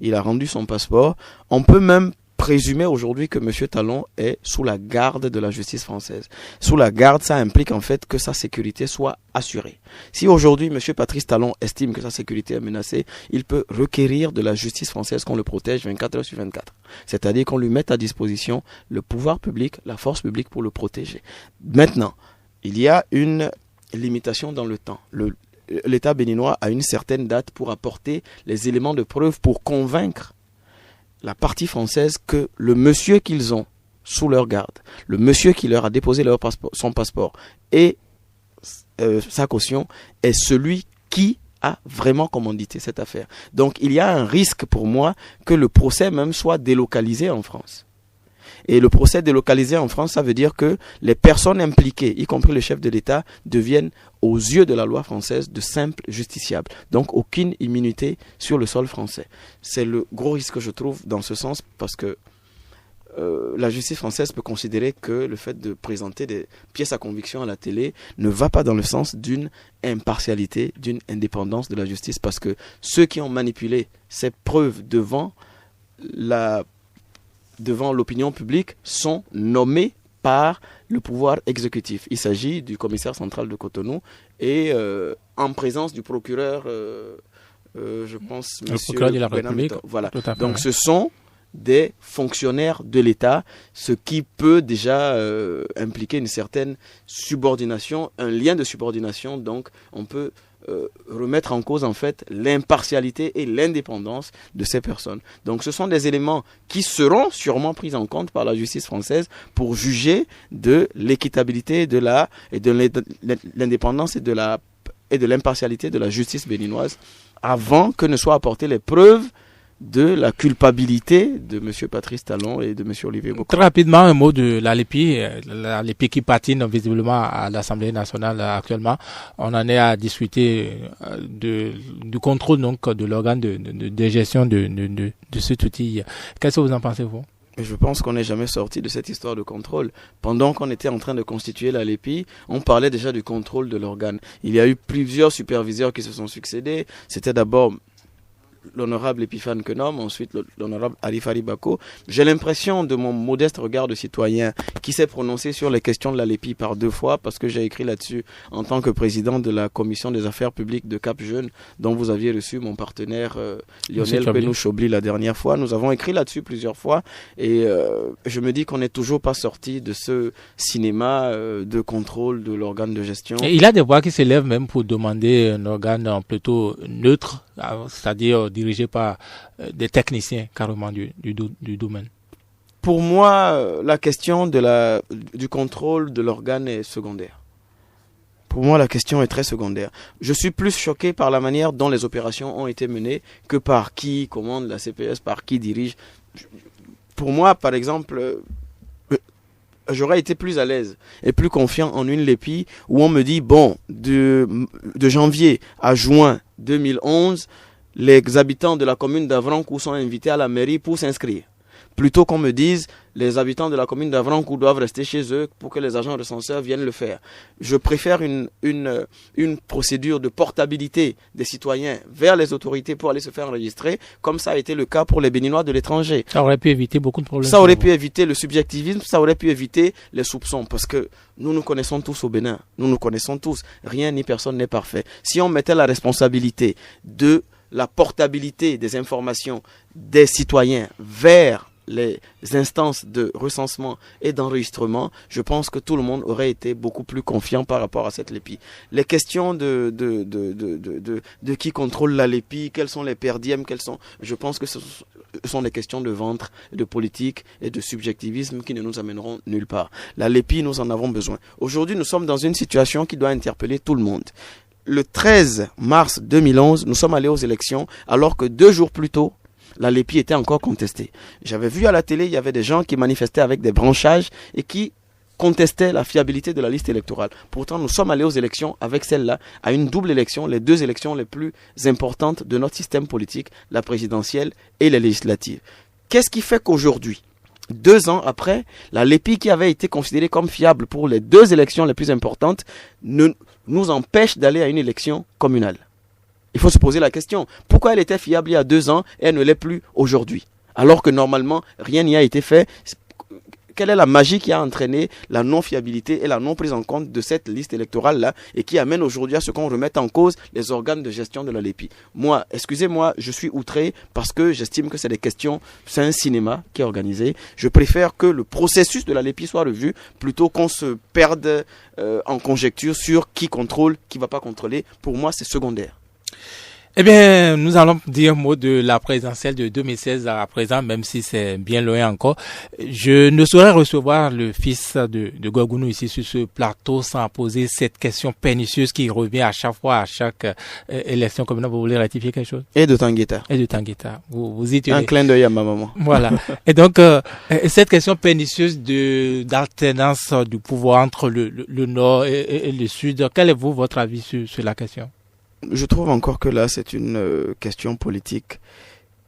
Speaker 4: il a rendu son passeport, on peut même présumer aujourd'hui que M. Talon est sous la garde de la justice française. Sous la garde, ça implique en fait que sa sécurité soit assurée. Si aujourd'hui M. Patrice Talon estime que sa sécurité est menacée, il peut requérir de la justice française qu'on le protège 24 heures sur 24. C'est-à-dire qu'on lui mette à disposition le pouvoir public, la force publique pour le protéger. Maintenant, il y a une limitation dans le temps. L'État béninois a une certaine date pour apporter les éléments de preuve pour convaincre la partie française que le monsieur qu'ils ont sous leur garde, le monsieur qui leur a déposé son passeport et sa caution est celui qui a vraiment commandité cette affaire. Donc il y a un risque pour moi que le procès même soit délocalisé en France. Et le procès délocalisé en France, ça veut dire que les personnes impliquées, y compris le chef de l'État, deviennent aux yeux de la loi française de simples justiciables. Donc aucune immunité sur le sol français. C'est le gros risque que je trouve dans ce sens parce que la justice française peut considérer que le fait de présenter des pièces à conviction à la télé ne va pas dans le sens d'une impartialité, d'une indépendance de la justice parce que ceux qui ont manipulé ces preuves devant l'opinion publique sont nommés par le pouvoir exécutif. Il s'agit du commissaire central de Cotonou et en présence du procureur, je pense,
Speaker 3: le procureur de la République.
Speaker 4: Voilà. Donc ce sont des fonctionnaires de l'État, ce qui peut déjà impliquer une certaine subordination, un lien de subordination. Donc on peut remettre en cause en fait l'impartialité et l'indépendance de ces personnes. Donc ce sont des éléments qui seront sûrement pris en compte par la justice française pour juger de l'équitabilité et de l'indépendance et de l'impartialité de la justice béninoise avant que ne soient apportées les preuves de la culpabilité de M. Patrice Talon et de M. Olivier Bocco.
Speaker 3: Très rapidement, un mot de la LEPI qui patine visiblement à l'Assemblée nationale actuellement. On en est à discuter du contrôle donc de l'organe de gestion de cet outil. Qu'est-ce que vous en pensez, vous?
Speaker 4: Je pense qu'on n'est jamais sorti de cette histoire de contrôle. Pendant qu'on était en train de constituer la LEPI, on parlait déjà du contrôle de l'organe. Il y a eu plusieurs superviseurs qui se sont succédés. C'était d'abord l'honorable Epiphane Kenom, ensuite l'honorable Arif Bako. J'ai l'impression de mon modeste regard de citoyen qui s'est prononcé sur les questions de la LEPI par 2 fois, parce que j'ai écrit là-dessus en tant que président de la commission des affaires publiques de Cap Jeune, dont vous aviez reçu mon partenaire Lionel Penou-Chobli la dernière fois. Nous avons écrit là-dessus plusieurs fois et je me dis qu'on n'est toujours pas sorti de ce cinéma de contrôle de l'organe de gestion.
Speaker 3: Et il a des voix qui s'élèvent même pour demander un organe plutôt neutre, c'est-à-dire dirigé par des techniciens carrément du domaine.
Speaker 4: Pour moi, la question du contrôle de l'organe est secondaire. Pour moi, la question est très secondaire. Je suis plus choqué par la manière dont les opérations ont été menées que par qui commande la CPS, par qui dirige. Pour moi, par exemple, j'aurais été plus à l'aise et plus confiant en une LEPI où on me dit, bon, de janvier à juin 2011, les habitants de la commune d'Avrancourt sont invités à la mairie pour s'inscrire. Plutôt qu'on me dise, les habitants de la commune d'Avrancourt doivent rester chez eux pour que les agents recenseurs viennent le faire. Je préfère une procédure de portabilité des citoyens vers les autorités pour aller se faire enregistrer, comme ça a été le cas pour les Béninois de l'étranger.
Speaker 3: Ça aurait pu éviter beaucoup de problèmes.
Speaker 4: Ça aurait pu éviter le subjectivisme, ça aurait pu éviter les soupçons, parce que nous nous connaissons tous au Bénin. Nous nous connaissons tous. Rien ni personne n'est parfait. Si on mettait la responsabilité de la portabilité des informations des citoyens vers les instances de recensement et d'enregistrement, je pense que tout le monde aurait été beaucoup plus confiant par rapport à cette LEPI. Les questions de qui contrôle la LEPI, quels sont les perdièmes, je pense que ce sont des questions de ventre, de politique et de subjectivisme qui ne nous amèneront nulle part. La LEPI, nous en avons besoin. Aujourd'hui, nous sommes dans une situation qui doit interpeller tout le monde. Le 13 mars 2011, nous sommes allés aux élections alors que 2 jours plus tôt, la LEPI était encore contestée. J'avais vu à la télé, il y avait des gens qui manifestaient avec des branchages et qui contestaient la fiabilité de la liste électorale. Pourtant, nous sommes allés aux élections avec celle-là, à une double élection, les 2 élections les plus importantes de notre système politique, la présidentielle et les législatives. Qu'est-ce qui fait qu'aujourd'hui, 2 ans après, la LEPI qui avait été considérée comme fiable pour les 2 élections les plus importantes nous empêche d'aller à une élection communale? Il faut se poser la question, pourquoi elle était fiable il y a 2 ans et elle ne l'est plus aujourd'hui? Alors que normalement, rien n'y a été fait. Quelle est la magie qui a entraîné la non-fiabilité et la non-prise en compte de cette liste électorale-là et qui amène aujourd'hui à ce qu'on remette en cause les organes de gestion de la LEPI? Moi, excusez-moi, je suis outré parce que j'estime que c'est un cinéma qui est organisé. Je préfère que le processus de la LEPI soit revu plutôt qu'on se perde en conjecture sur qui contrôle, qui ne va pas contrôler. Pour moi, c'est secondaire.
Speaker 3: Eh bien, nous allons dire un mot de la présidentielle de 2016 à présent, même si c'est bien loin encore. Je ne saurais recevoir le fils de Gorgounou ici sur ce plateau sans poser cette question pernicieuse qui revient à chaque fois, à chaque élection communale. Vous voulez rectifier quelque chose?
Speaker 4: Et de Tangueta.
Speaker 3: Vous y tenez.
Speaker 4: Un clin d'œil à ma maman.
Speaker 3: Voilà. Et donc, cette question pernicieuse d'alternance du pouvoir entre le Nord et le Sud, quel est votre avis sur la question?
Speaker 4: Je trouve encore que là, c'est une question politique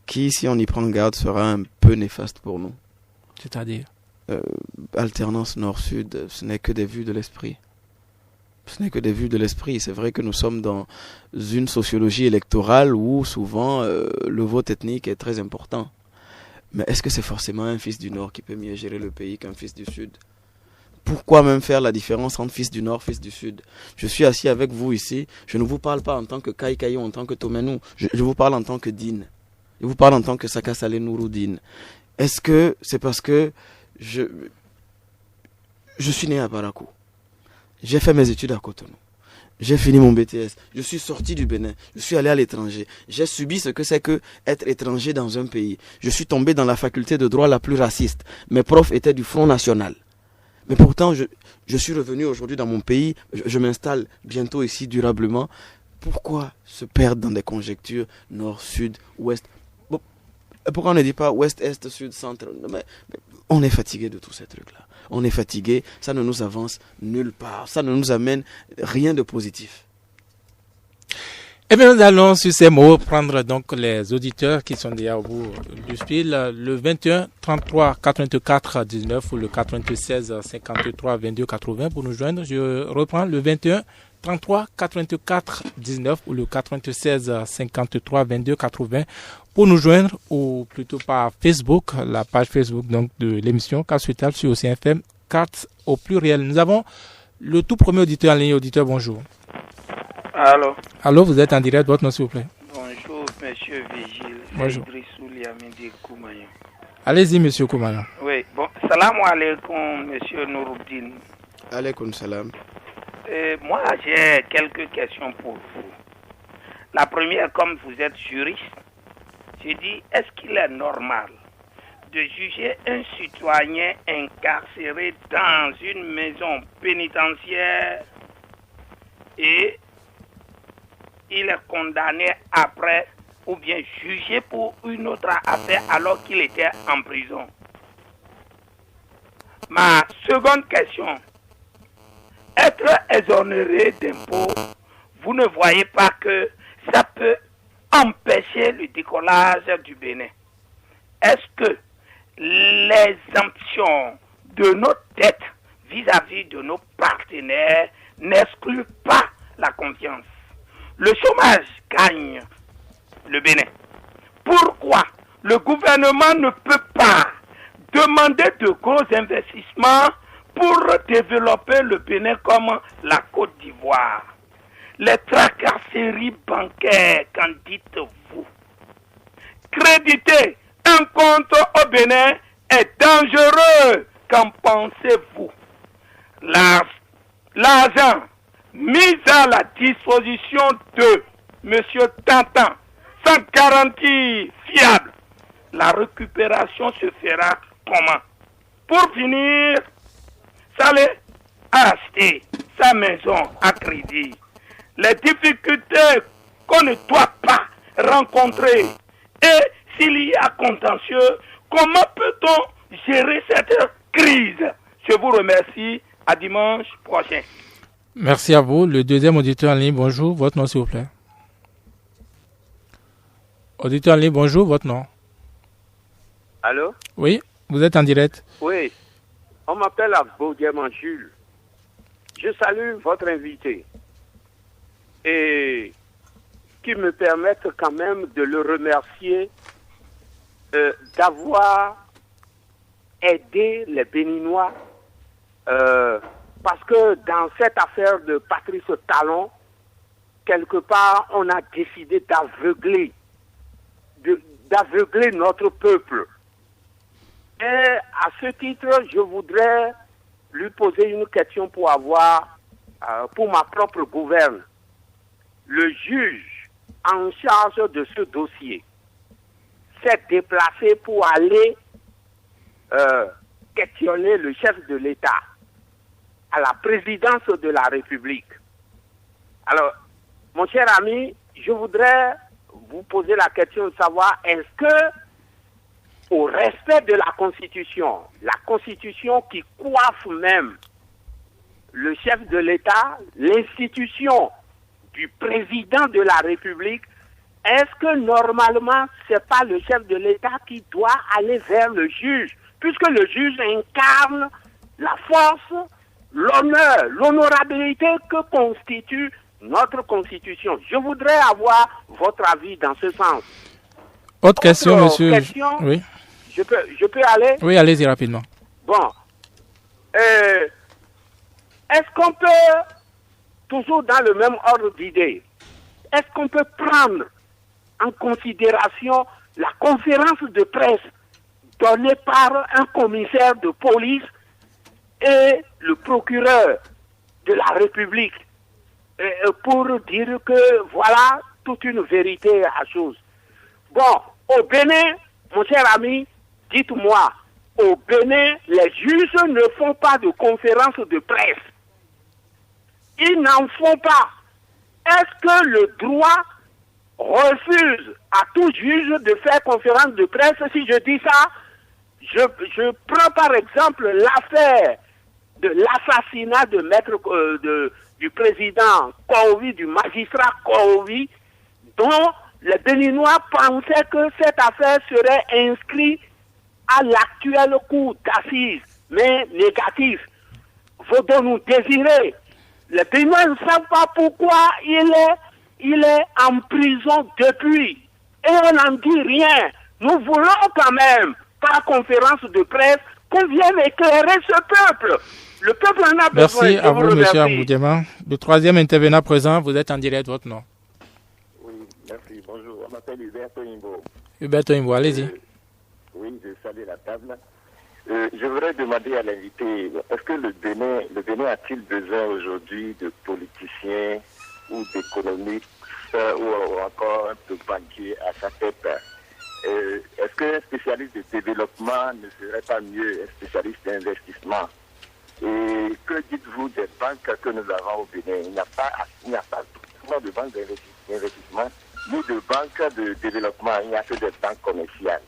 Speaker 4: qui, si on y prend garde, sera un peu néfaste pour nous.
Speaker 3: C'est-à-dire
Speaker 4: alternance nord-sud, ce n'est que des vues de l'esprit. Ce n'est que des vues de l'esprit. C'est vrai que nous sommes dans une sociologie électorale où souvent le vote ethnique est très important. Mais est-ce que c'est forcément un fils du Nord qui peut mieux gérer le pays qu'un fils du Sud? Pourquoi même faire la différence entre fils du Nord, fils du Sud? Je suis assis avec vous ici, je ne vous parle pas en tant que Kaïkaï ou en tant que Tomenou, je vous parle en tant que Dine. Je vous parle en tant que Saka Saleh Nouroudine. Est-ce que c'est parce que je suis né à Barakou? J'ai fait mes études à Cotonou. J'ai fini mon BTS. Je suis sorti du Bénin. Je suis allé à l'étranger. J'ai subi ce que c'est que être étranger dans un pays. Je suis tombé dans la faculté de droit la plus raciste. Mes profs étaient du Front National. Mais pourtant, je suis revenu aujourd'hui dans mon pays, je m'installe bientôt ici durablement. Pourquoi se perdre dans des conjectures nord, sud, ouest? Pourquoi on ne dit pas ouest, est, sud, centre? Mais on est fatigué de tous ces trucs-là. On est fatigué, ça ne nous avance nulle part, ça ne nous amène rien de positif.
Speaker 3: Eh bien, nous allons sur ces mots prendre donc les auditeurs qui sont déjà au bout du fil. Le 21 33 84 19 ou le 96 53 22 80 pour nous joindre. Je reprends le 21 33 84 19 ou le 96 53 22 80 pour nous joindre, ou plutôt par Facebook, la page Facebook donc de l'émission Casse-Table sur OCFM 4 au pluriel. Nous avons le tout premier auditeur en ligne. Auditeur, bonjour.
Speaker 5: Allô.
Speaker 3: Allô, vous êtes en direct, votre nom s'il vous plaît.
Speaker 5: Bonjour, monsieur Vigile.
Speaker 3: Bonjour.
Speaker 5: Idrissou Liamidi Koumayan.
Speaker 3: Allez-y, monsieur Koumayan.
Speaker 5: Oui, bon, salam alaikum, monsieur Nourouddin.
Speaker 4: Alaikum salam.
Speaker 5: Moi, j'ai quelques questions pour vous. La première, comme vous êtes juriste, je dis, est-ce qu'il est normal de juger un citoyen incarcéré dans une maison pénitentiaire et il est condamné après ou bien jugé pour une autre affaire alors qu'il était en prison? Ma seconde question, être exonéré d'impôts, vous ne voyez pas que ça peut empêcher le décollage du Bénin? Est-ce que l'exemption de nos dettes vis-à-vis de nos partenaires n'exclut pas la confiance? Le chômage gagne le Bénin. Pourquoi le gouvernement ne peut pas demander de gros investissements pour développer le Bénin comme la Côte d'Ivoire? Les tracasseries bancaires, qu'en dites-vous? Créditer un compte au Bénin est dangereux, qu'en pensez-vous? L'argent mis à la disposition de M. Tantan, sans garantie fiable, la récupération se fera comment? Pour finir, Saleh a acheté sa maison à crédit. Les difficultés qu'on ne doit pas rencontrer, et s'il y a contentieux, comment peut-on gérer cette crise? Je vous remercie. À dimanche prochain.
Speaker 3: Merci à vous. Le deuxième auditeur en ligne, bonjour. Votre nom, s'il vous plaît. Auditeur en ligne, bonjour. Votre nom.
Speaker 6: Allô?
Speaker 3: Oui, vous êtes en direct.
Speaker 6: Oui, on m'appelle Abou-Diamant Jules. Je salue votre invité et qui me permettent quand même de le remercier d'avoir aidé les Béninois parce que dans cette affaire de Patrice Talon, quelque part, on a décidé d'aveugler notre peuple. Et à ce titre, je voudrais lui poser une question pour ma propre gouverne. Le juge en charge de ce dossier s'est déplacé pour aller questionner le chef de l'État à la présidence de la République. Alors, mon cher ami, je voudrais vous poser la question de savoir, est-ce que, au respect de la Constitution qui coiffe même le chef de l'État, l'institution du président de la République, est-ce que normalement, c'est pas le chef de l'État qui doit aller vers le juge, puisque le juge incarne la force, l'honneur, l'honorabilité que constitue notre Constitution? Je voudrais avoir votre avis dans ce sens.
Speaker 3: Autre question, monsieur. Oui.
Speaker 6: Je peux aller?
Speaker 3: Oui, allez-y rapidement.
Speaker 6: Bon. Est-ce qu'on peut, toujours dans le même ordre d'idées, est-ce qu'on peut prendre en considération la conférence de presse donnée par un commissaire de police et le procureur de la République pour dire que voilà toute une vérité à chose? Bon, au Bénin, mon cher ami, dites-moi, au Bénin, les juges ne font pas de conférence de presse. Ils n'en font pas. Est-ce que le droit refuse à tout juge de faire conférence de presse? Si je dis ça, je prends par exemple l'affaire de l'assassinat de du président Kourovi, du magistrat Kourovi, dont les Béninois pensaient que cette affaire serait inscrite à l'actuel cours d'assises, mais négatif. Vaudons nous désirer. Les Béninois ne savent pas pourquoi il est en prison depuis. Et on n'en dit rien. Nous voulons quand même, par conférence de presse, qu'on vienne éclairer ce peuple. Le peuple en a besoin.
Speaker 3: Merci à vous, M. Amoudiema. Le troisième intervenant présent, vous êtes en direct, votre nom.
Speaker 7: Oui, merci. Bonjour. On m'appelle Hubert Toimbo.
Speaker 3: Hubert Toimbo, allez-y.
Speaker 7: Oui, je salue la table. Je voudrais demander à l'invité, est-ce que le Bénin a-t-il besoin aujourd'hui de politiciens ou d'économistes ou encore de banquiers à sa tête? Est-ce qu'un spécialiste de développement ne serait pas mieux un spécialiste d'investissement? Et que dites-vous des banques que nous avons au Bénin? Il n'y a pas de banques d'investissement ni de banques de développement, il n'y a que des banques commerciales.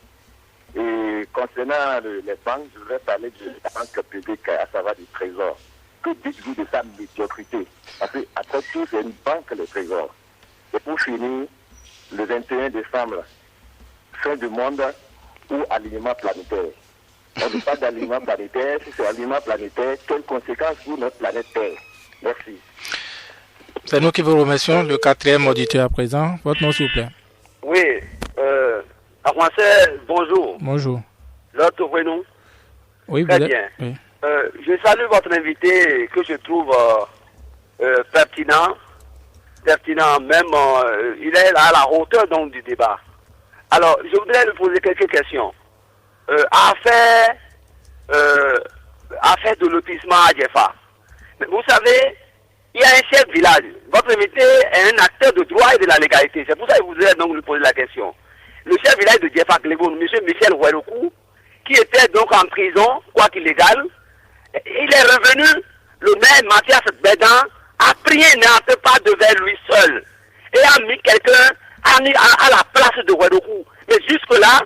Speaker 7: Et concernant les banques, je voudrais parler de la banque publique, à savoir du Trésor. Que dites-vous de sa médiocrité? Parce que, après tout, c'est une banque, le Trésor. Et pour finir, le 21 décembre, fin du monde ou alignement planétaire. On ne parle pas d'alignement planétaire. Si c'est alignement planétaire, quelles conséquences pour notre planète Terre? Merci.
Speaker 3: C'est nous qui vous remercions. Le quatrième auditeur à présent. Votre nom, s'il vous plaît.
Speaker 8: Oui. À français, bonjour.
Speaker 3: Bonjour.
Speaker 8: L'autre prénom?
Speaker 3: Oui,
Speaker 8: très
Speaker 3: vous
Speaker 8: bien.
Speaker 3: Êtes... Oui.
Speaker 8: Je salue votre invité que je trouve pertinent. Même, il est là à la hauteur donc du débat. Alors, je voudrais lui poser quelques questions. Affaire de lotissement à Djefa. Vous savez, il y a un chef village. Votre invité est un acteur de droit et de la légalité. C'est pour ça que je voudrais donc lui poser la question. Le chef village de Djefa Gleboun, M. Michel Ouerokou, qui était donc en prison, quoi qu'illégal, il est revenu, le maire Mathias Bédan a pris un acte pas devant lui seul et a mis quelqu'un à la place de Ouerokou. Mais jusque-là,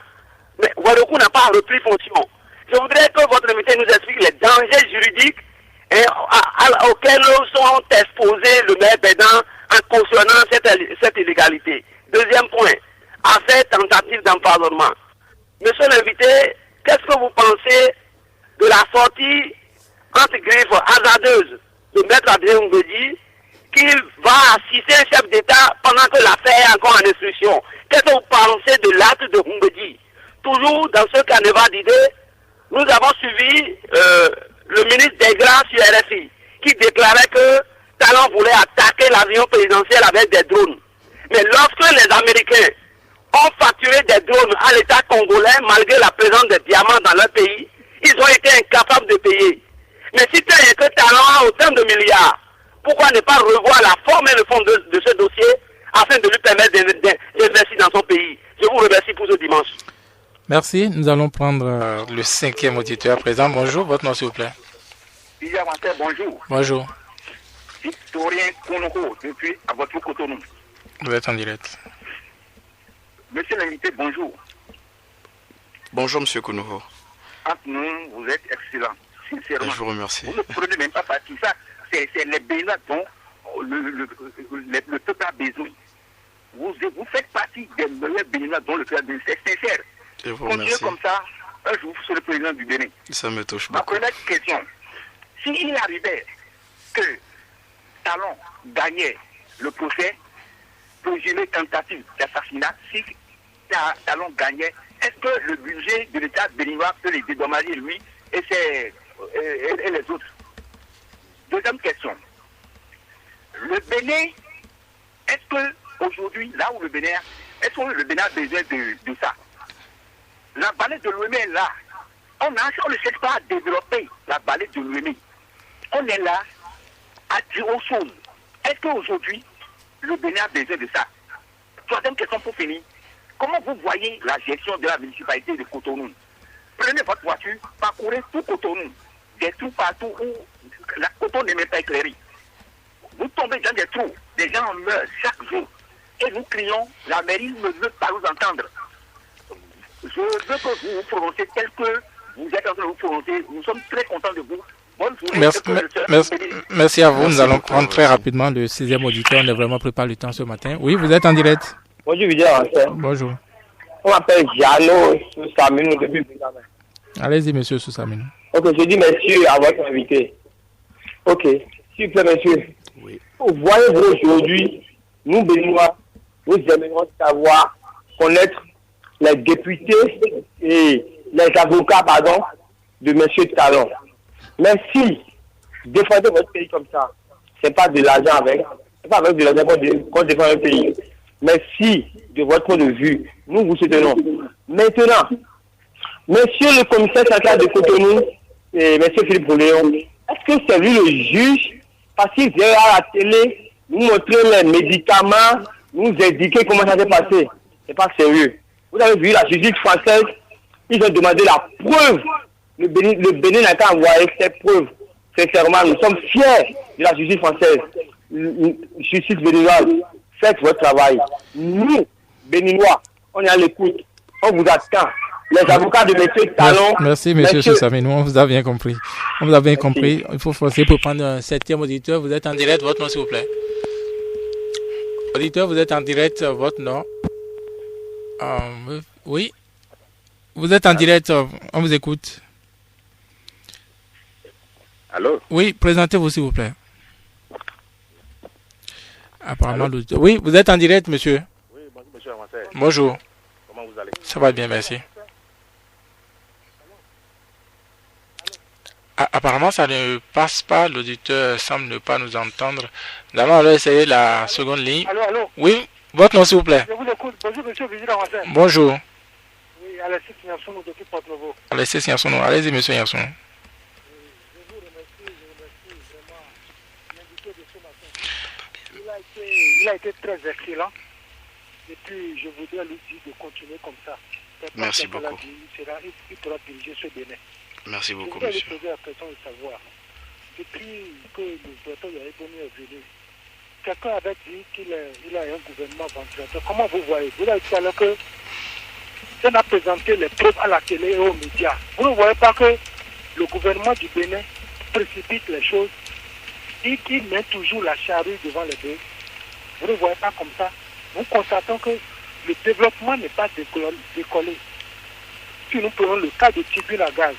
Speaker 8: Ouerokou n'a pas repris fonction. Je voudrais que votre invité nous explique les dangers juridiques auxquels sont exposés le maire Bédan en cautionnant cette illégalité. Deuxième point, affaire tentative d'empoisonnement. Monsieur l'invité, qu'est-ce que vous pensez de la sortie entre griffes hasardeuse de Maître Adrien Humbedi qui va assister un chef d'État pendant que l'affaire est encore en instruction? Qu'est-ce que vous pensez de l'acte de Humbedi? Toujours dans ce carnaval d'idées, nous avons suivi le ministre Degra sur RFI qui déclarait que Talon voulait attaquer l'avion présidentiel avec des drones. Mais lorsque les Américains ont facturé des drones à l'État congolais malgré la présence des diamants dans leur pays, ils ont été incapables de payer. Mais si tel est que Talon a autant de milliards, pourquoi ne pas revoir la forme et le fond de ce dossier afin de lui permettre d'investir dans son pays? Je vous remercie pour ce dimanche.
Speaker 3: Merci. Nous allons prendre le cinquième auditeur présent. Bonjour, votre nom s'il vous plaît.
Speaker 7: Bonjour.
Speaker 3: Bonjour.
Speaker 7: Victorien Konoko, depuis à votre Cotonou.
Speaker 3: Vous êtes en direct.
Speaker 7: Monsieur l'invité, bonjour.
Speaker 4: Bonjour, monsieur Konoko.
Speaker 7: Entre nous, vous êtes excellent. Sincèrement.
Speaker 4: Je vous remercie.
Speaker 7: Vous ne prenez même pas partie. Ça, c'est les Béninois dont le peuple a besoin. Vous faites partie des meilleurs Béninois dont le peuple a besoin. C'est sincère.
Speaker 4: Je vous
Speaker 7: continuez
Speaker 4: remercie.
Speaker 7: comme ça, un jour, vous serez le président du Bénin.
Speaker 4: Ça me touche
Speaker 7: Ma
Speaker 4: beaucoup.
Speaker 7: première question, s'il arrivait que Talon gagnait le procès, présumé tentative d'assassinat, si Talon gagnait, est-ce que le budget de l'État béninois peut les dédommager, lui et les autres? Deuxième question, le Bénin, est-ce que aujourd'hui, là où le Bénin, est-ce que le Bénin a besoin de ça? La vallée de l'Ouémé est là. On ne cherche pas à développer la vallée de l'Ouémé. On est là à dire aux choses. Est-ce qu'aujourd'hui, le Bénin a besoin de ça? Troisième question pour finir. Comment vous voyez la gestion de la municipalité de Cotonou? Prenez votre voiture, parcourez tout Cotonou, des trous partout où la Cotonou n'est même pas éclairée. Vous tombez dans des trous, des gens meurent chaque jour. Et nous crions, la mairie ne veut pas nous entendre. Je veux que vous vous prononcez tel que vous êtes en train de vous prononcer. Nous sommes très contents de vous. Bonne journée.
Speaker 3: Merci à vous. Nous allons prendre très rapidement le sixième auditeur. On n'est vraiment pris par le temps ce matin. Oui, vous êtes en direct.
Speaker 9: Bonjour, Vidal.
Speaker 3: Bonjour.
Speaker 9: On m'appelle Jano Sousamino depuis Bénin.
Speaker 3: Allez-y, monsieur Sousamino.
Speaker 9: Ok, je dis merci à votre invité. Ok, s'il vous plaît, monsieur.
Speaker 4: Oui.
Speaker 9: Vous voyez, aujourd'hui, nous, Béninois, nous aimerions savoir, connaître les députés et les avocats, de monsieur Talon. Mais si défendez votre pays comme ça, c'est pas de l'argent avec, c'est pas avec de l'argent qu'on défend un pays. Mais si, de votre point de vue, nous vous soutenons. Maintenant, monsieur le commissaire central de Cotonou et monsieur Philippe Bouléon, est-ce que c'est lui le juge? Parce qu'il vient à la télé nous montrer les médicaments, nous indiquer comment ça s'est passé. C'est pas sérieux. Vous avez vu la justice française, ils ont demandé la preuve. Le Bénin n'a qu'à envoyer cette preuve. Sincèrement, nous sommes fiers de la justice française. Justice béninoise, faites votre travail. Nous, Béninois, on est à l'écoute. On vous attend. Les avocats de M. Talon.
Speaker 3: Merci, M. Sousamino. On vous a bien compris. On vous a bien compris. Il faut forcer pour prendre un 7e auditeur. Vous êtes en direct. Votre nom, s'il vous plaît. Auditeur, vous êtes en direct. Votre nom. Oui. Vous êtes en direct. On vous écoute.
Speaker 10: Allô?
Speaker 3: Oui, présentez-vous, s'il vous plaît. Apparemment, l'auditeur. Oui, vous êtes en direct, monsieur.
Speaker 10: Oui, bonjour, monsieur Amassé.
Speaker 3: Bonjour.
Speaker 10: Comment vous allez?
Speaker 3: Ça va bien, merci. Apparemment, ça ne passe pas. L'auditeur semble ne pas nous entendre. Nous allons alors essayer la seconde ligne.
Speaker 11: Allô?
Speaker 3: Oui, votre nom, s'il vous plaît.
Speaker 11: Je vous écoute. Bonjour, monsieur Vigilant Amassé.
Speaker 3: Bonjour.
Speaker 11: Oui, Alexis Signanson, depuis Porte-Novo.
Speaker 3: Alexis Signanson. Allez-y, monsieur Signanson.
Speaker 11: Je vous remercie vraiment l'invité de ce matin. Il a été très excellent. Et puis, je voudrais lui dire de continuer comme ça.
Speaker 4: Merci beaucoup.
Speaker 11: Il pourra diriger ce Bénin.
Speaker 4: Merci beaucoup,
Speaker 11: monsieur.
Speaker 4: monsieur.
Speaker 11: Je voudrais poser la question de savoir. Depuis que le docteur Yaéboni est venu, quelqu'un avait dit qu'il a un gouvernement ventilateur. Comment vous voyez? Vous avez dit alors que on a présenté les preuves à la télé et aux médias. Vous ne voyez pas que le gouvernement du Bénin précipite les choses et qu'il met toujours la charrue devant les bœufs? Vous ne voyez pas comme ça? Nous constatons que le développement n'est pas décollé. Si nous prenons le cas de Tribune à gaz,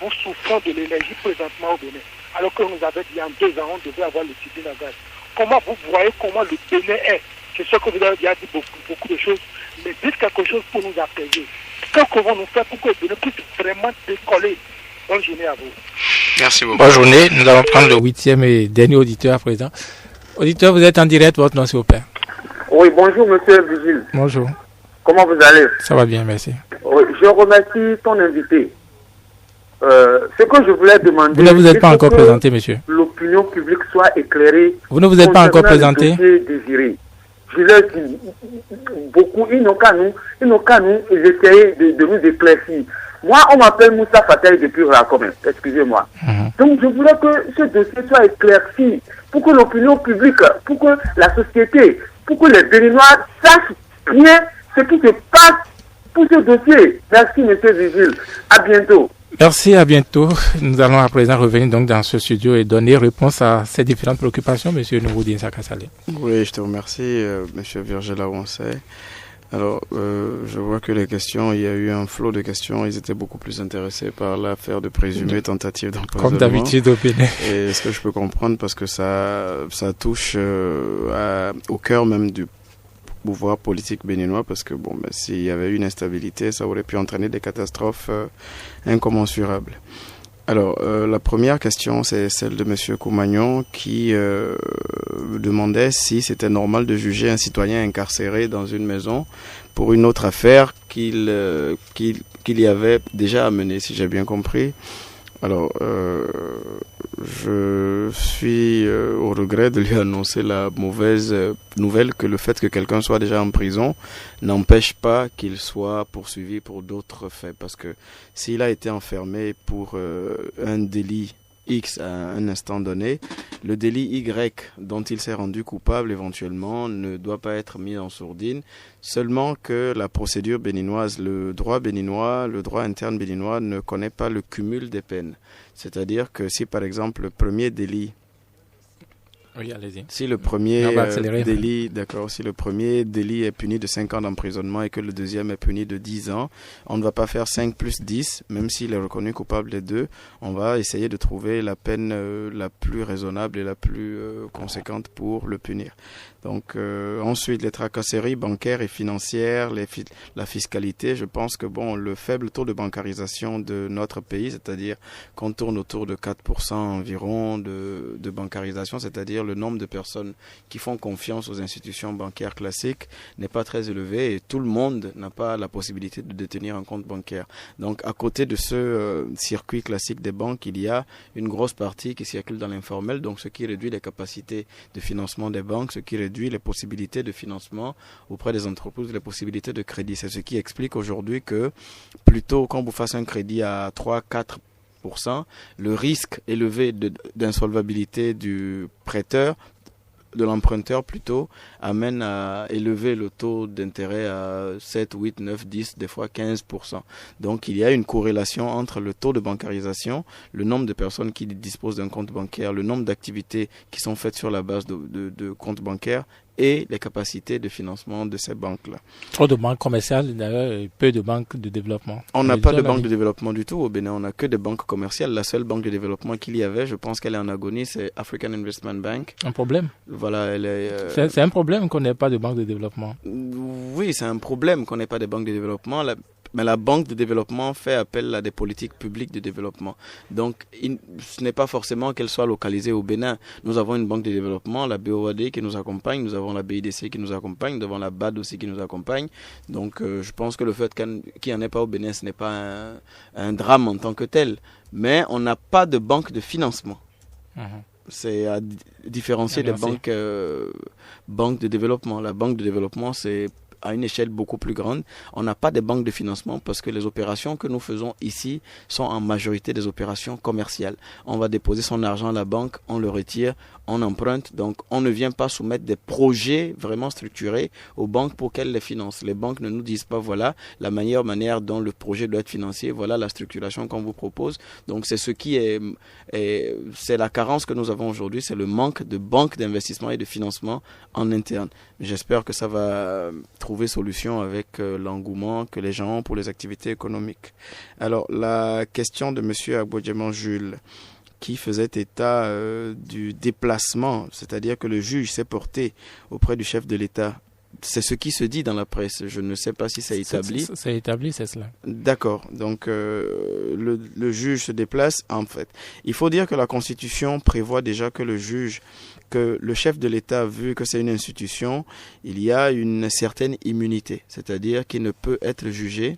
Speaker 11: nous souffrons de l'énergie présentement au Bénin, alors que nous avons dit en 2 ans, on devait avoir le Tribune à gaz. Comment vous voyez comment le Bénin est? C'est ce que vous avez déjà dit beaucoup de choses, mais dites quelque chose pour nous apaiser. Que pouvons-nous faire pour que le Bénin puisse vraiment décoller? Bonne journée à vous.
Speaker 4: Merci beaucoup.
Speaker 3: Bonne journée. Nous allons prendre le 8e et dernier auditeur à présent. Auditeur, vous êtes en direct. Votre nom, s'il vous plaît.
Speaker 12: Oui, bonjour, monsieur Vigile.
Speaker 3: Bonjour.
Speaker 12: Comment vous allez?
Speaker 3: Ça va bien, merci.
Speaker 12: Oui, je remercie ton invité. Ce que je voulais demander...
Speaker 3: Vous ne vous êtes pas encore présenté, monsieur.
Speaker 12: L'opinion publique soit éclairée.
Speaker 3: Vous ne vous êtes pas encore présenté.
Speaker 12: Je leur dis, beaucoup, ils n'ont qu'à nous essayer de nous éclaircir. Moi, on m'appelle Moussa Fatay depuis Racomen, excusez-moi. Donc, je voulais que ce dossier soit éclairci pour que l'opinion publique, pour que la société, pour que les Béninois sachent bien ce qui se passe pour ce dossier. Merci, monsieur Vigile. À bientôt.
Speaker 3: Merci, à bientôt. Nous allons à présent revenir donc dans ce studio et donner réponse à ces différentes préoccupations, monsieur Nouroudine Sakassale.
Speaker 4: Oui, je te remercie, monsieur Virgile Awonsé. Alors, je vois que les questions, il y a eu un flot de questions. Ils étaient beaucoup plus intéressés par l'affaire de présumée tentative d'empoisonnement.
Speaker 3: Comme d'habitude au Bénin.
Speaker 4: Et ce que je peux comprendre, parce que ça touche au cœur même du pouvoir politique béninois, parce que bon, ben, s'il y avait eu une instabilité, ça aurait pu entraîner des catastrophes incommensurables. Alors, la première question, c'est celle de monsieur Koumagnon qui demandait si c'était normal de juger un citoyen incarcéré dans une maison pour une autre affaire qu'il y avait déjà amenée, si j'ai bien compris. Alors, je suis au regret de lui annoncer la mauvaise nouvelle que le fait que quelqu'un soit déjà en prison n'empêche pas qu'il soit poursuivi pour d'autres faits. Parce que s'il a été enfermé pour un délit X à un instant donné, le délit Y dont il s'est rendu coupable éventuellement ne doit pas être mis en sourdine, seulement que la procédure béninoise, le droit béninois, le droit interne béninois ne connaît pas le cumul des peines. C'est-à-dire que si par exemple le premier délit
Speaker 3: Oui, allez-y.
Speaker 4: Si le premier délit, d'accord, si le premier délit est puni de 5 ans d'emprisonnement et que le deuxième est puni de 10 ans, on ne va pas faire 5 plus 10, même s'il est reconnu coupable des deux. On va essayer de trouver la peine la plus raisonnable et la plus conséquente pour le punir. Donc ensuite, les tracasseries bancaires et financières, la fiscalité, je pense que le faible taux de bancarisation de notre pays, c'est-à-dire qu'on tourne autour de 4% environ de bancarisation, c'est-à-dire le nombre de personnes qui font confiance aux institutions bancaires classiques n'est pas très élevé et tout le monde n'a pas la possibilité de détenir un compte bancaire. Donc à côté de ce circuit classique des banques, il y a une grosse partie qui circule dans l'informel, donc ce qui réduit les capacités de financement des banques, ce qui réduit les possibilités de financement auprès des entreprises, les possibilités de crédit. C'est ce qui explique aujourd'hui que plutôt quand vous faites un crédit à 3-4%, le risque élevé d'insolvabilité du prêteur, de l'emprunteur plutôt, amène à élever le taux d'intérêt à 7, 8, 9, 10, des fois 15%. Donc il y a une corrélation entre le taux de bancarisation, le nombre de personnes qui disposent d'un compte bancaire, le nombre d'activités qui sont faites sur la base de comptes bancaires et les capacités de financement de ces banques-là.
Speaker 3: Trop de banques commerciales, d'ailleurs, et peu de banques de développement.
Speaker 4: On n'a pas de banque de développement du tout au Bénin, on n'a que des banques commerciales. La seule banque de développement qu'il y avait, je pense qu'elle est en agonie, c'est African Investment Bank.
Speaker 3: Un problème.
Speaker 4: Voilà, elle est...
Speaker 3: C'est un problème qu'on n'ait pas de banque de développement.
Speaker 4: Oui, c'est un problème qu'on n'ait pas de banque de développement. Mais la banque de développement fait appel à des politiques publiques de développement. Donc, ce n'est pas forcément qu'elle soit localisée au Bénin. Nous avons une banque de développement, la BOAD qui nous accompagne, nous avons la BIDC qui nous accompagne, nous avons la BAD aussi qui nous accompagne. Donc, je pense que le fait qu'il n'y en ait pas au Bénin, ce n'est pas un drame en tant que tel. Mais on n'a pas de banque de financement. C'est à différencier des banques de développement. La banque de développement, c'est à une échelle beaucoup plus grande. On n'a pas de banque de financement parce que les opérations que nous faisons ici sont en majorité des opérations commerciales. On va déposer son argent à la banque, on le retire, on emprunte. Donc, on ne vient pas soumettre des projets vraiment structurés aux banques pour qu'elles les financent. Les banques ne nous disent pas, voilà la meilleure manière dont le projet doit être financé, voilà la structuration qu'on vous propose. Donc, c'est ce qui c'est la carence que nous avons aujourd'hui, c'est le manque de banques d'investissement et de financement en interne. J'espère que ça va trouver solution avec l'engouement que les gens ont pour les activités économiques. Alors, la question de M. Agbodjeman Jules, qui faisait état du déplacement, c'est-à-dire que le juge s'est porté auprès du chef de l'État. C'est ce qui se dit dans la presse. Je ne sais pas si c'est établi.
Speaker 3: C'est établi, c'est cela.
Speaker 4: D'accord. Donc, le juge se déplace. En fait, il faut dire que la Constitution prévoit déjà que le chef de l'État, vu que c'est une institution, il y a une certaine immunité. C'est-à-dire qu'il ne peut être jugé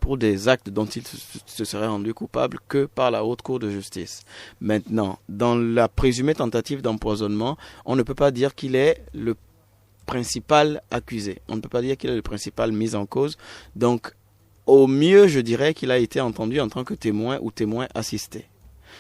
Speaker 4: pour des actes dont il se serait rendu coupable que par la Haute Cour de justice. Maintenant, dans la présumée tentative d'empoisonnement, on ne peut pas dire qu'il est le principal accusé. On ne peut pas dire qu'il est le principal mis en cause. Donc, au mieux, je dirais qu'il a été entendu en tant que témoin ou témoin assisté.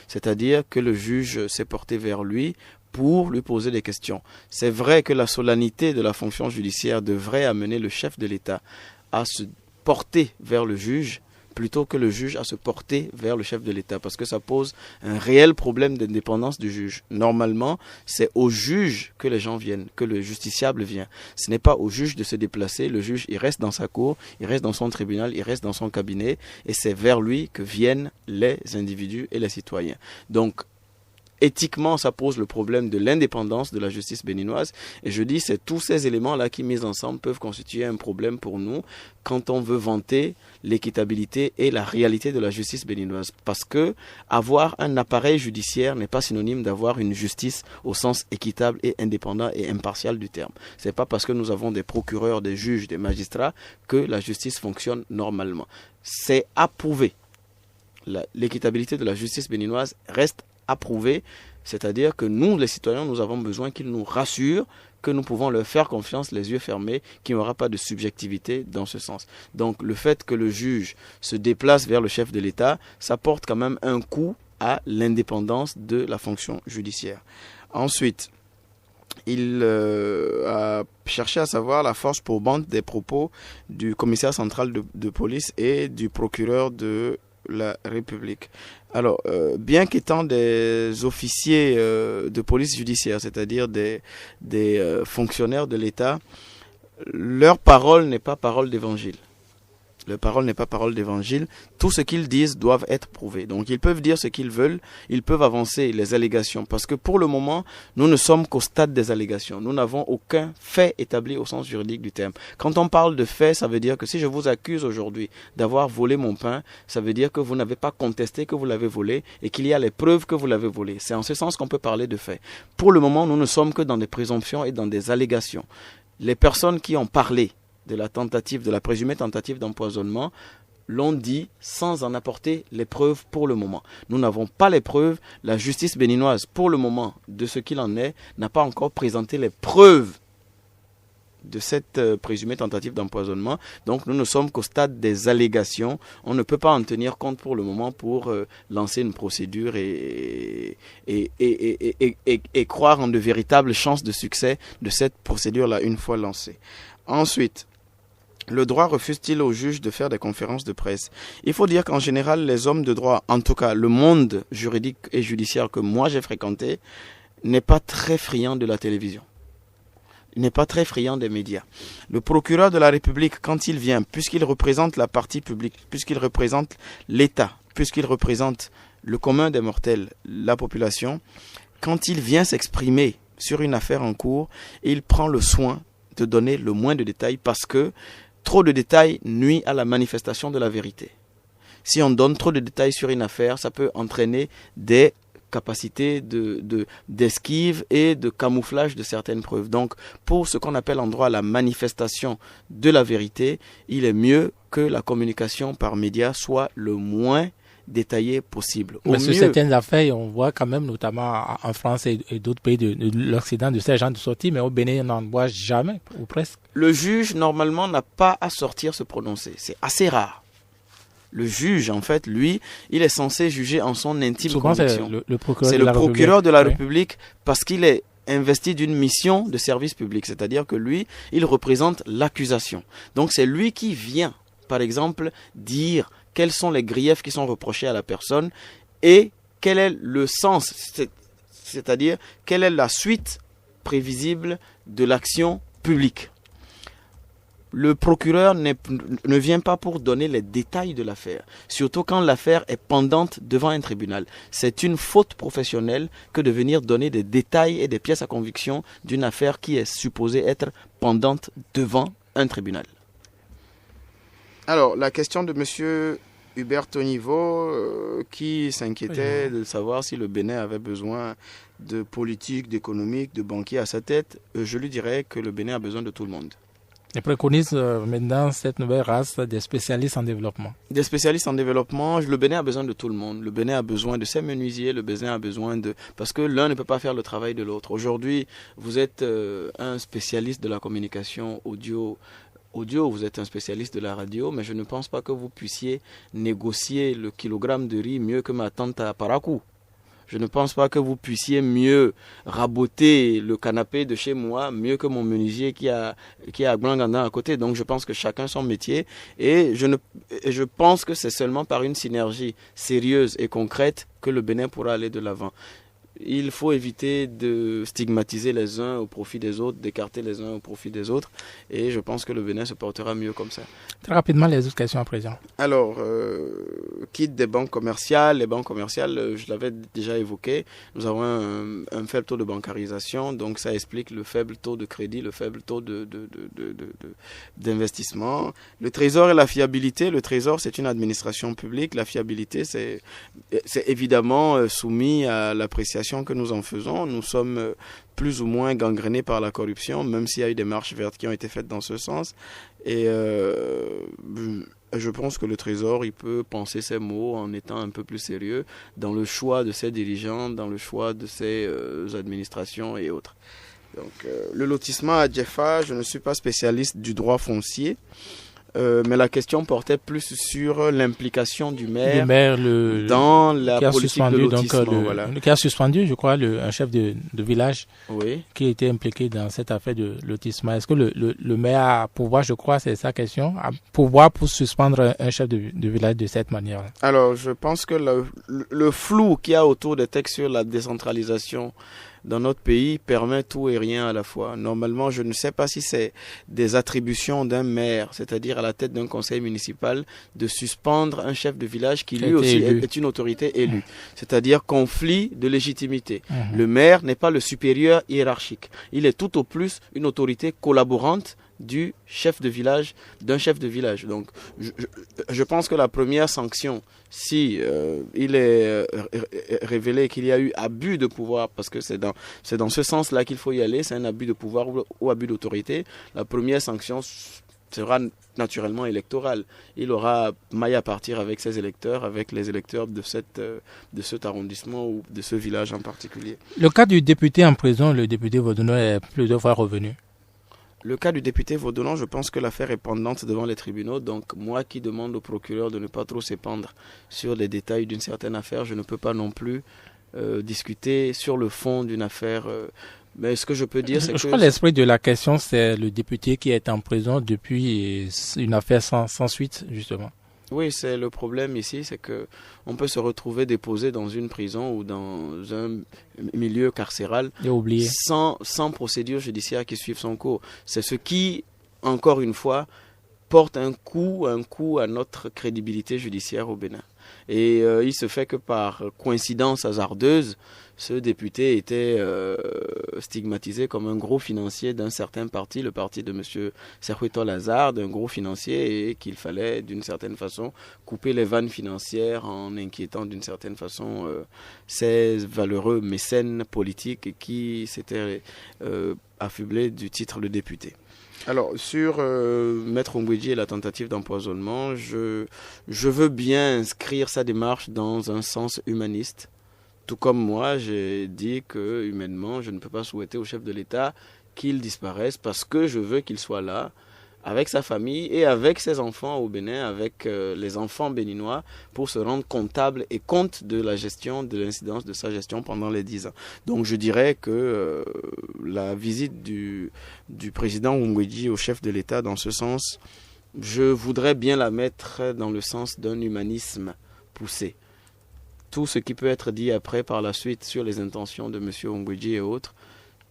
Speaker 4: C'est-à-dire que le juge s'est porté vers lui pour lui poser des questions. C'est vrai que la solennité de la fonction judiciaire devrait amener le chef de l'État à se porter vers le juge plutôt que le juge à se porter vers le chef de l'État, parce que ça pose un réel problème d'indépendance du juge. Normalement, c'est au juge que les gens viennent, que le justiciable vient. Ce n'est pas au juge de se déplacer. Le juge, il reste dans sa cour, il reste dans son tribunal, il reste dans son cabinet, et c'est vers lui que viennent les individus et les citoyens. Donc, éthiquement, ça pose le problème de l'indépendance de la justice béninoise. Et je dis, c'est tous ces éléments-là qui, mis ensemble, peuvent constituer un problème pour nous quand on veut vanter l'équitabilité et la réalité de la justice béninoise. Parce que avoir un appareil judiciaire n'est pas synonyme d'avoir une justice au sens équitable et indépendant et impartial du terme. C'est pas parce que nous avons des procureurs, des juges, des magistrats que la justice fonctionne normalement. C'est approuvé. L'équitabilité de la justice béninoise reste approuvé, c'est-à-dire que nous, les citoyens, nous avons besoin qu'ils nous rassurent que nous pouvons leur faire confiance les yeux fermés, qu'il n'y aura pas de subjectivité dans ce sens. Donc le fait que le juge se déplace vers le chef de l'État, ça porte quand même un coup à l'indépendance de la fonction judiciaire. Ensuite, il a cherché à savoir la force probante des propos du commissaire central de police et du procureur de la République. Alors, bien qu'étant des officiers de police judiciaire, c'est-à-dire des fonctionnaires de l'État, leur parole n'est pas parole d'évangile. Leur parole n'est pas parole d'évangile. Tout ce qu'ils disent doivent être prouvés. Donc ils peuvent dire ce qu'ils veulent, ils peuvent avancer les allégations. Parce que pour le moment, nous ne sommes qu'au stade des allégations. Nous n'avons aucun fait établi au sens juridique du terme. Quand on parle de fait, ça veut dire que si je vous accuse aujourd'hui d'avoir volé mon pain, ça veut dire que vous n'avez pas contesté que vous l'avez volé et qu'il y a les preuves que vous l'avez volé. C'est en ce sens qu'on peut parler de fait. Pour le moment, nous ne sommes que dans des présomptions et dans des allégations. Les personnes qui ont parlé de la présumée tentative d'empoisonnement, l'ont dit sans en apporter les preuves pour le moment. Nous n'avons pas les preuves. La justice béninoise, pour le moment, de ce qu'il en est, n'a pas encore présenté les preuves de cette présumée tentative d'empoisonnement. Donc nous ne sommes qu'au stade des allégations. On ne peut pas en tenir compte pour le moment pour lancer une procédure et croire en de véritables chances de succès de cette procédure-là une fois lancée. Ensuite, le droit refuse-t-il aux juges de faire des conférences de presse? Il faut dire qu'en général, les hommes de droit, en tout cas le monde juridique et judiciaire que moi j'ai fréquenté, n'est pas très friand de la télévision. Il n'est pas très friand des médias. Le procureur de la République, quand il vient, puisqu'il représente la partie publique, puisqu'il représente l'État, puisqu'il représente le commun des mortels, la population, quand il vient s'exprimer sur une affaire en cours, il prend le soin de donner le moins de détails parce que trop de détails nuit à la manifestation de la vérité. Si on donne trop de détails sur une affaire, ça peut entraîner des capacités d'esquive et de camouflage de certaines preuves. Donc, pour ce qu'on appelle en droit la manifestation de la vérité, il est mieux que la communication par médias soit le moins détaillé possible.
Speaker 3: Mais sur certaines affaires, on voit quand même, notamment en France et d'autres pays de l'Occident, de ces gens de sortie, mais au Bénin, on n'en voit jamais, ou presque.
Speaker 4: Le juge, normalement, n'a pas à sortir se prononcer. C'est assez rare. Le juge, en fait, lui, il est censé juger en son intime conviction. C'est le procureur de la République parce qu'il est investi d'une mission de service public. C'est-à-dire que lui, il représente l'accusation. Donc, c'est lui qui vient, par exemple, dire quels sont les griefs qui sont reprochés à la personne et quel est le sens, c'est-à-dire quelle est la suite prévisible de l'action publique. Le procureur ne vient pas pour donner les détails de l'affaire, surtout quand l'affaire est pendante devant un tribunal. C'est une faute professionnelle que de venir donner des détails et des pièces à conviction d'une affaire qui est supposée être pendante devant un tribunal. Alors, la question de M. Hubert Toniveau, qui s'inquiétait de savoir si le Bénin avait besoin de politique, d'économique, de banquiers à sa tête, je lui dirais que le Bénin a besoin de tout le monde.
Speaker 3: Il préconise maintenant cette nouvelle race des spécialistes en développement. Des spécialistes en développement,
Speaker 4: le Bénin a besoin de tout le monde. Le Bénin a besoin de ses menuisiers, le Bénin a besoin de... Parce que l'un ne peut pas faire le travail de l'autre. Aujourd'hui, vous êtes un spécialiste de la communication audio, vous êtes un spécialiste de la radio, mais je ne pense pas que vous puissiez négocier le kilogramme de riz mieux que ma tante à Parakou. Je ne pense pas que vous puissiez mieux raboter le canapé de chez moi mieux que mon menuisier qui est à Glanganda à côté. Donc je pense que chacun son métier et je pense que c'est seulement par une synergie sérieuse et concrète que le Bénin pourra aller de l'avant. Il faut éviter de stigmatiser les uns au profit des autres, d'écarter les uns au profit des autres. Et je pense que le Bénin se portera mieux comme ça.
Speaker 3: Très rapidement, les autres questions à présent.
Speaker 4: Alors, quitte des banques commerciales. Les banques commerciales, je l'avais déjà évoqué. Nous avons un faible taux de bancarisation. Donc, ça explique le faible taux de crédit, le faible taux d'investissement. Le Trésor et la fiabilité. Le Trésor, c'est une administration publique. La fiabilité, c'est évidemment soumis à l'appréciation que nous en faisons. Nous sommes plus ou moins gangrénés par la corruption, même s'il y a eu des marches vertes qui ont été faites dans ce sens. Et je pense que le Trésor, il peut penser ses mots en étant un peu plus sérieux dans le choix de ses dirigeants, dans le choix de ses administrations et autres. Donc, le lotissement à Djefa, je ne suis pas spécialiste du droit foncier. mais la question portait plus sur l'implication du maire,
Speaker 3: le
Speaker 4: dans la politique de lotissement.
Speaker 3: Qui a suspendu, je crois, un chef de village
Speaker 4: oui.
Speaker 3: qui était impliqué dans cette affaire de lotissement. Est-ce que le maire a pouvoir, je crois, c'est sa question, a pouvoir pour suspendre un chef de village de cette manière?
Speaker 4: Alors, je pense que le flou qu'il y a autour des textes sur la décentralisation dans notre pays permet tout et rien à la fois. Normalement, je ne sais pas si c'est des attributions d'un maire, c'est-à-dire à la tête d'un conseil municipal, de suspendre un chef de village qui lui aussi est une autorité élue. C'est-à-dire conflit de légitimité. Le maire n'est pas le supérieur hiérarchique. Il est tout au plus une autorité collaborante du chef de village, d'un chef de village. Donc, je pense que la première sanction, si il est révélé qu'il y a eu abus de pouvoir, parce que c'est dans ce sens-là qu'il faut y aller, c'est un abus de pouvoir ou abus d'autorité, la première sanction sera naturellement électorale. Il aura maille à partir avec ses électeurs, avec les électeurs de cet arrondissement ou de ce village en particulier.
Speaker 3: Le cas du député en prison, le député Vaudonneau est plusieurs fois revenu.
Speaker 4: Le cas du député Vaudonneau, je pense que l'affaire est pendante devant les tribunaux. Donc, moi qui demande au procureur de ne pas trop s'épandre sur les détails d'une certaine affaire, je ne peux pas non plus discuter sur le fond d'une affaire. Mais ce que je peux dire, c'est que...
Speaker 3: Je crois que l'esprit de la question, c'est le député qui est en prison depuis une affaire sans suite, justement.
Speaker 4: Oui, c'est le problème ici, c'est que on peut se retrouver déposé dans une prison ou dans un milieu carcéral sans procédure judiciaire qui suive son cours. C'est ce qui, encore une fois, porte un coup à notre crédibilité judiciaire au Bénin. Et il se fait que par coïncidence hasardeuse, ce député était stigmatisé comme un gros financier d'un certain parti, le parti de M. Serhuito Lazare, d'un gros financier, et qu'il fallait d'une certaine façon couper les vannes financières en inquiétant d'une certaine façon ces valeureux mécènes politiques qui s'étaient affublés du titre de député. Alors, sur Maître Ngwedji et la tentative d'empoisonnement, je veux bien inscrire sa démarche dans un sens humaniste. Tout comme moi, j'ai dit que, humainement, je ne peux pas souhaiter au chef de l'État qu'il disparaisse parce que je veux qu'il soit là, avec sa famille et avec ses enfants au Bénin, avec les enfants béninois, pour se rendre comptable et compte de la gestion, de l'incidence de sa gestion pendant les 10 ans. Donc je dirais que la visite du président Ngwedji au chef de l'État dans ce sens, je voudrais bien la mettre dans le sens d'un humanisme poussé. Tout ce qui peut être dit après par la suite sur les intentions de M. Ngwedji et autres,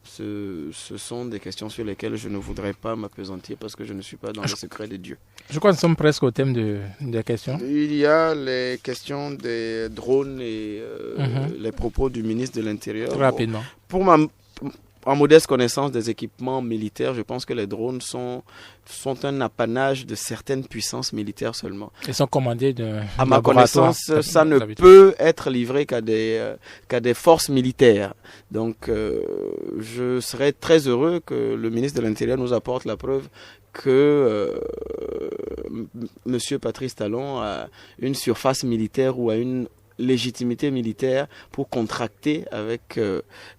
Speaker 4: ce sont des questions sur lesquelles je ne voudrais pas m'appesantir parce que je ne suis pas dans le secret des dieux.
Speaker 3: Je crois que nous sommes presque au thème des questions.
Speaker 4: Il y a les questions des drones et les propos du ministre de l'Intérieur.
Speaker 3: Rapidement.
Speaker 4: Pour en modeste connaissance des équipements militaires, je pense que les drones sont un apanage de certaines puissances militaires seulement.
Speaker 3: Ils sont commandés d'un
Speaker 4: à ma connaissance, ça ne peut être livré qu'à des forces militaires. Donc, je serais très heureux que le ministre de l'Intérieur nous apporte la preuve que M. Patrice Talon a une surface militaire ou a une légitimité militaire pour contracter avec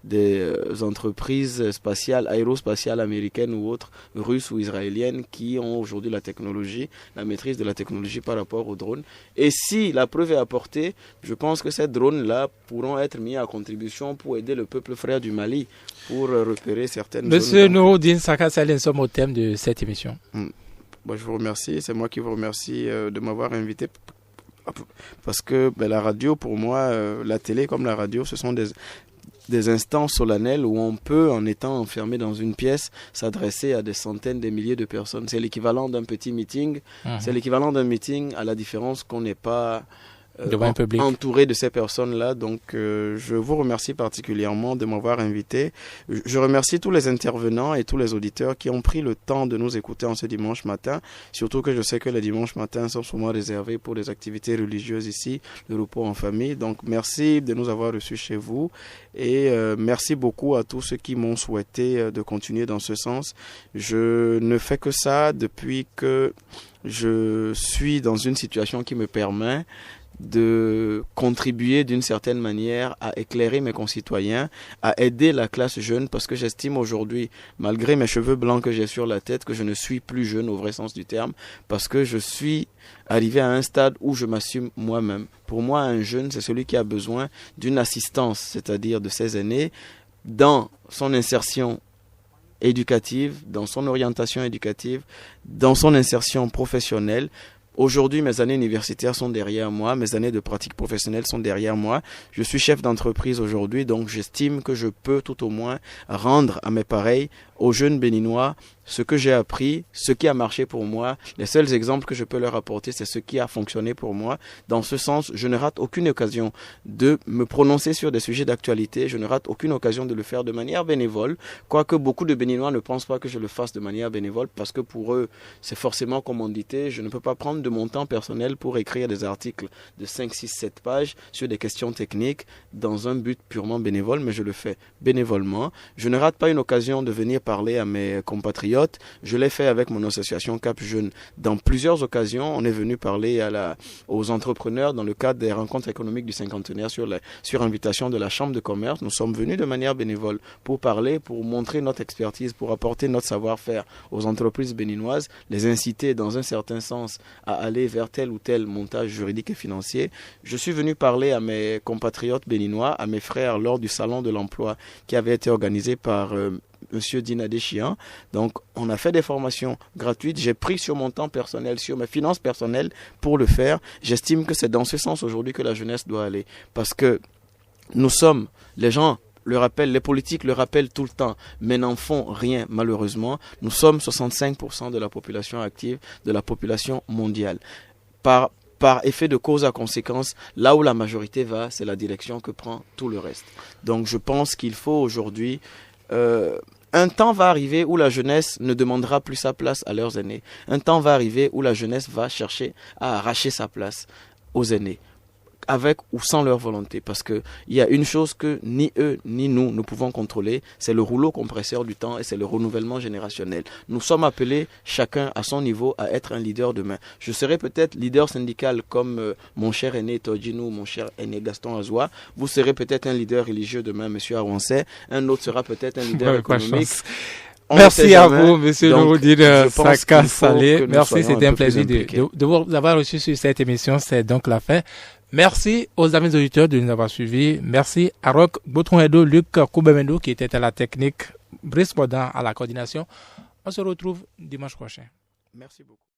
Speaker 4: des entreprises spatiales, aérospatiales américaines ou autres, russes ou israéliennes, qui ont aujourd'hui la technologie, la maîtrise de la technologie par rapport aux drones. Et si la preuve est apportée, je pense que ces drones-là pourront être mis à contribution pour aider le peuple frère du Mali pour repérer certaines zones.
Speaker 3: Monsieur Nouroudine Sakassali, nous sommes au thème de cette émission.
Speaker 4: Bon, je vous remercie, c'est moi qui vous remercie de m'avoir invité. Parce que la radio, pour moi, la télé comme la radio, ce sont des instants solennels où on peut, en étant enfermé dans une pièce, s'adresser à des centaines, des milliers de personnes. C'est l'équivalent d'un petit meeting. C'est l'équivalent d'un meeting, à la différence qu'on n'est pas entouré de ces personnes-là. Donc, je vous remercie particulièrement de m'avoir invité. Je remercie tous les intervenants et tous les auditeurs qui ont pris le temps de nous écouter en ce dimanche matin. Surtout que je sais que les dimanches matins sont souvent réservés pour des activités religieuses ici, le repos en famille. Donc, merci de nous avoir reçus chez vous. Et merci beaucoup à tous ceux qui m'ont souhaité de continuer dans ce sens. Je ne fais que ça depuis que je suis dans une situation qui me permet de contribuer d'une certaine manière à éclairer mes concitoyens, à aider la classe jeune, parce que j'estime aujourd'hui, malgré mes cheveux blancs que j'ai sur la tête, que je ne suis plus jeune au vrai sens du terme, parce que je suis arrivé à un stade où je m'assume moi-même. Pour moi, un jeune, c'est celui qui a besoin d'une assistance, c'est-à-dire de ses aînés, dans son insertion éducative, dans son orientation éducative, dans son insertion professionnelle. Aujourd'hui, mes années universitaires sont derrière moi, mes années de pratique professionnelle sont derrière moi. Je suis chef d'entreprise aujourd'hui, donc j'estime que je peux tout au moins rendre à mes pareils, aux jeunes béninois, ce que j'ai appris, ce qui a marché pour moi. Les seuls exemples que je peux leur apporter, c'est ce qui a fonctionné pour moi. Dans ce sens, je ne rate aucune occasion de me prononcer sur des sujets d'actualité. Je ne rate aucune occasion de le faire de manière bénévole. Quoique beaucoup de Béninois ne pensent pas que je le fasse de manière bénévole parce que pour eux, c'est forcément commandité. Je ne peux pas prendre de mon temps personnel pour écrire des articles de 5, 6, 7 pages sur des questions techniques dans un but purement bénévole, mais je le fais bénévolement. Je ne rate pas une occasion de venir parler à mes compatriotes. Je l'ai fait avec mon association Cap Jeune dans plusieurs occasions. On est venu parler aux entrepreneurs dans le cadre des rencontres économiques du cinquantenaire sur invitation de la Chambre de commerce. Nous sommes venus de manière bénévole pour parler, pour montrer notre expertise, pour apporter notre savoir-faire aux entreprises béninoises, les inciter dans un certain sens à aller vers tel ou tel montage juridique et financier. Je suis venu parler à mes compatriotes béninois, à mes frères lors du salon de l'emploi qui avait été organisé par Monsieur Dina Deschian. Donc, on a fait des formations gratuites. J'ai pris sur mon temps personnel, sur mes finances personnelles pour le faire. J'estime que c'est dans ce sens aujourd'hui que la jeunesse doit aller. Parce que nous sommes, les gens le rappellent, les politiques le rappellent tout le temps, mais n'en font rien malheureusement. Nous sommes 65% de la population active, de la population mondiale. Par effet de cause à conséquence, là où la majorité va, c'est la direction que prend tout le reste. Donc, je pense qu'il faut aujourd'hui un temps va arriver où la jeunesse ne demandera plus sa place à leurs aînés. Un temps va arriver où la jeunesse va chercher à arracher sa place aux aînés, avec ou sans leur volonté. Parce qu'il y a une chose que ni eux ni nous ne pouvons contrôler, c'est le rouleau compresseur du temps et c'est le renouvellement générationnel. Nous sommes appelés chacun à son niveau à être un leader demain. Je serai peut-être leader syndical comme mon cher aîné Todjinou, mon cher aîné Gaston Azoua. Vous serez peut-être un leader religieux demain, monsieur Arouansé. Un autre sera peut-être un leader économique.
Speaker 3: Merci à vous, monsieur Nouroudine Saka Saleh. Merci, c'était un plaisir de vous avoir reçu sur cette émission. C'est donc la fin. Merci aux amis auditeurs de nous avoir suivis. Merci à Roch Boutron-Edo, Luc Koubemendo qui était à la technique, Brice Modan à la coordination. On se retrouve dimanche prochain.
Speaker 4: Merci beaucoup.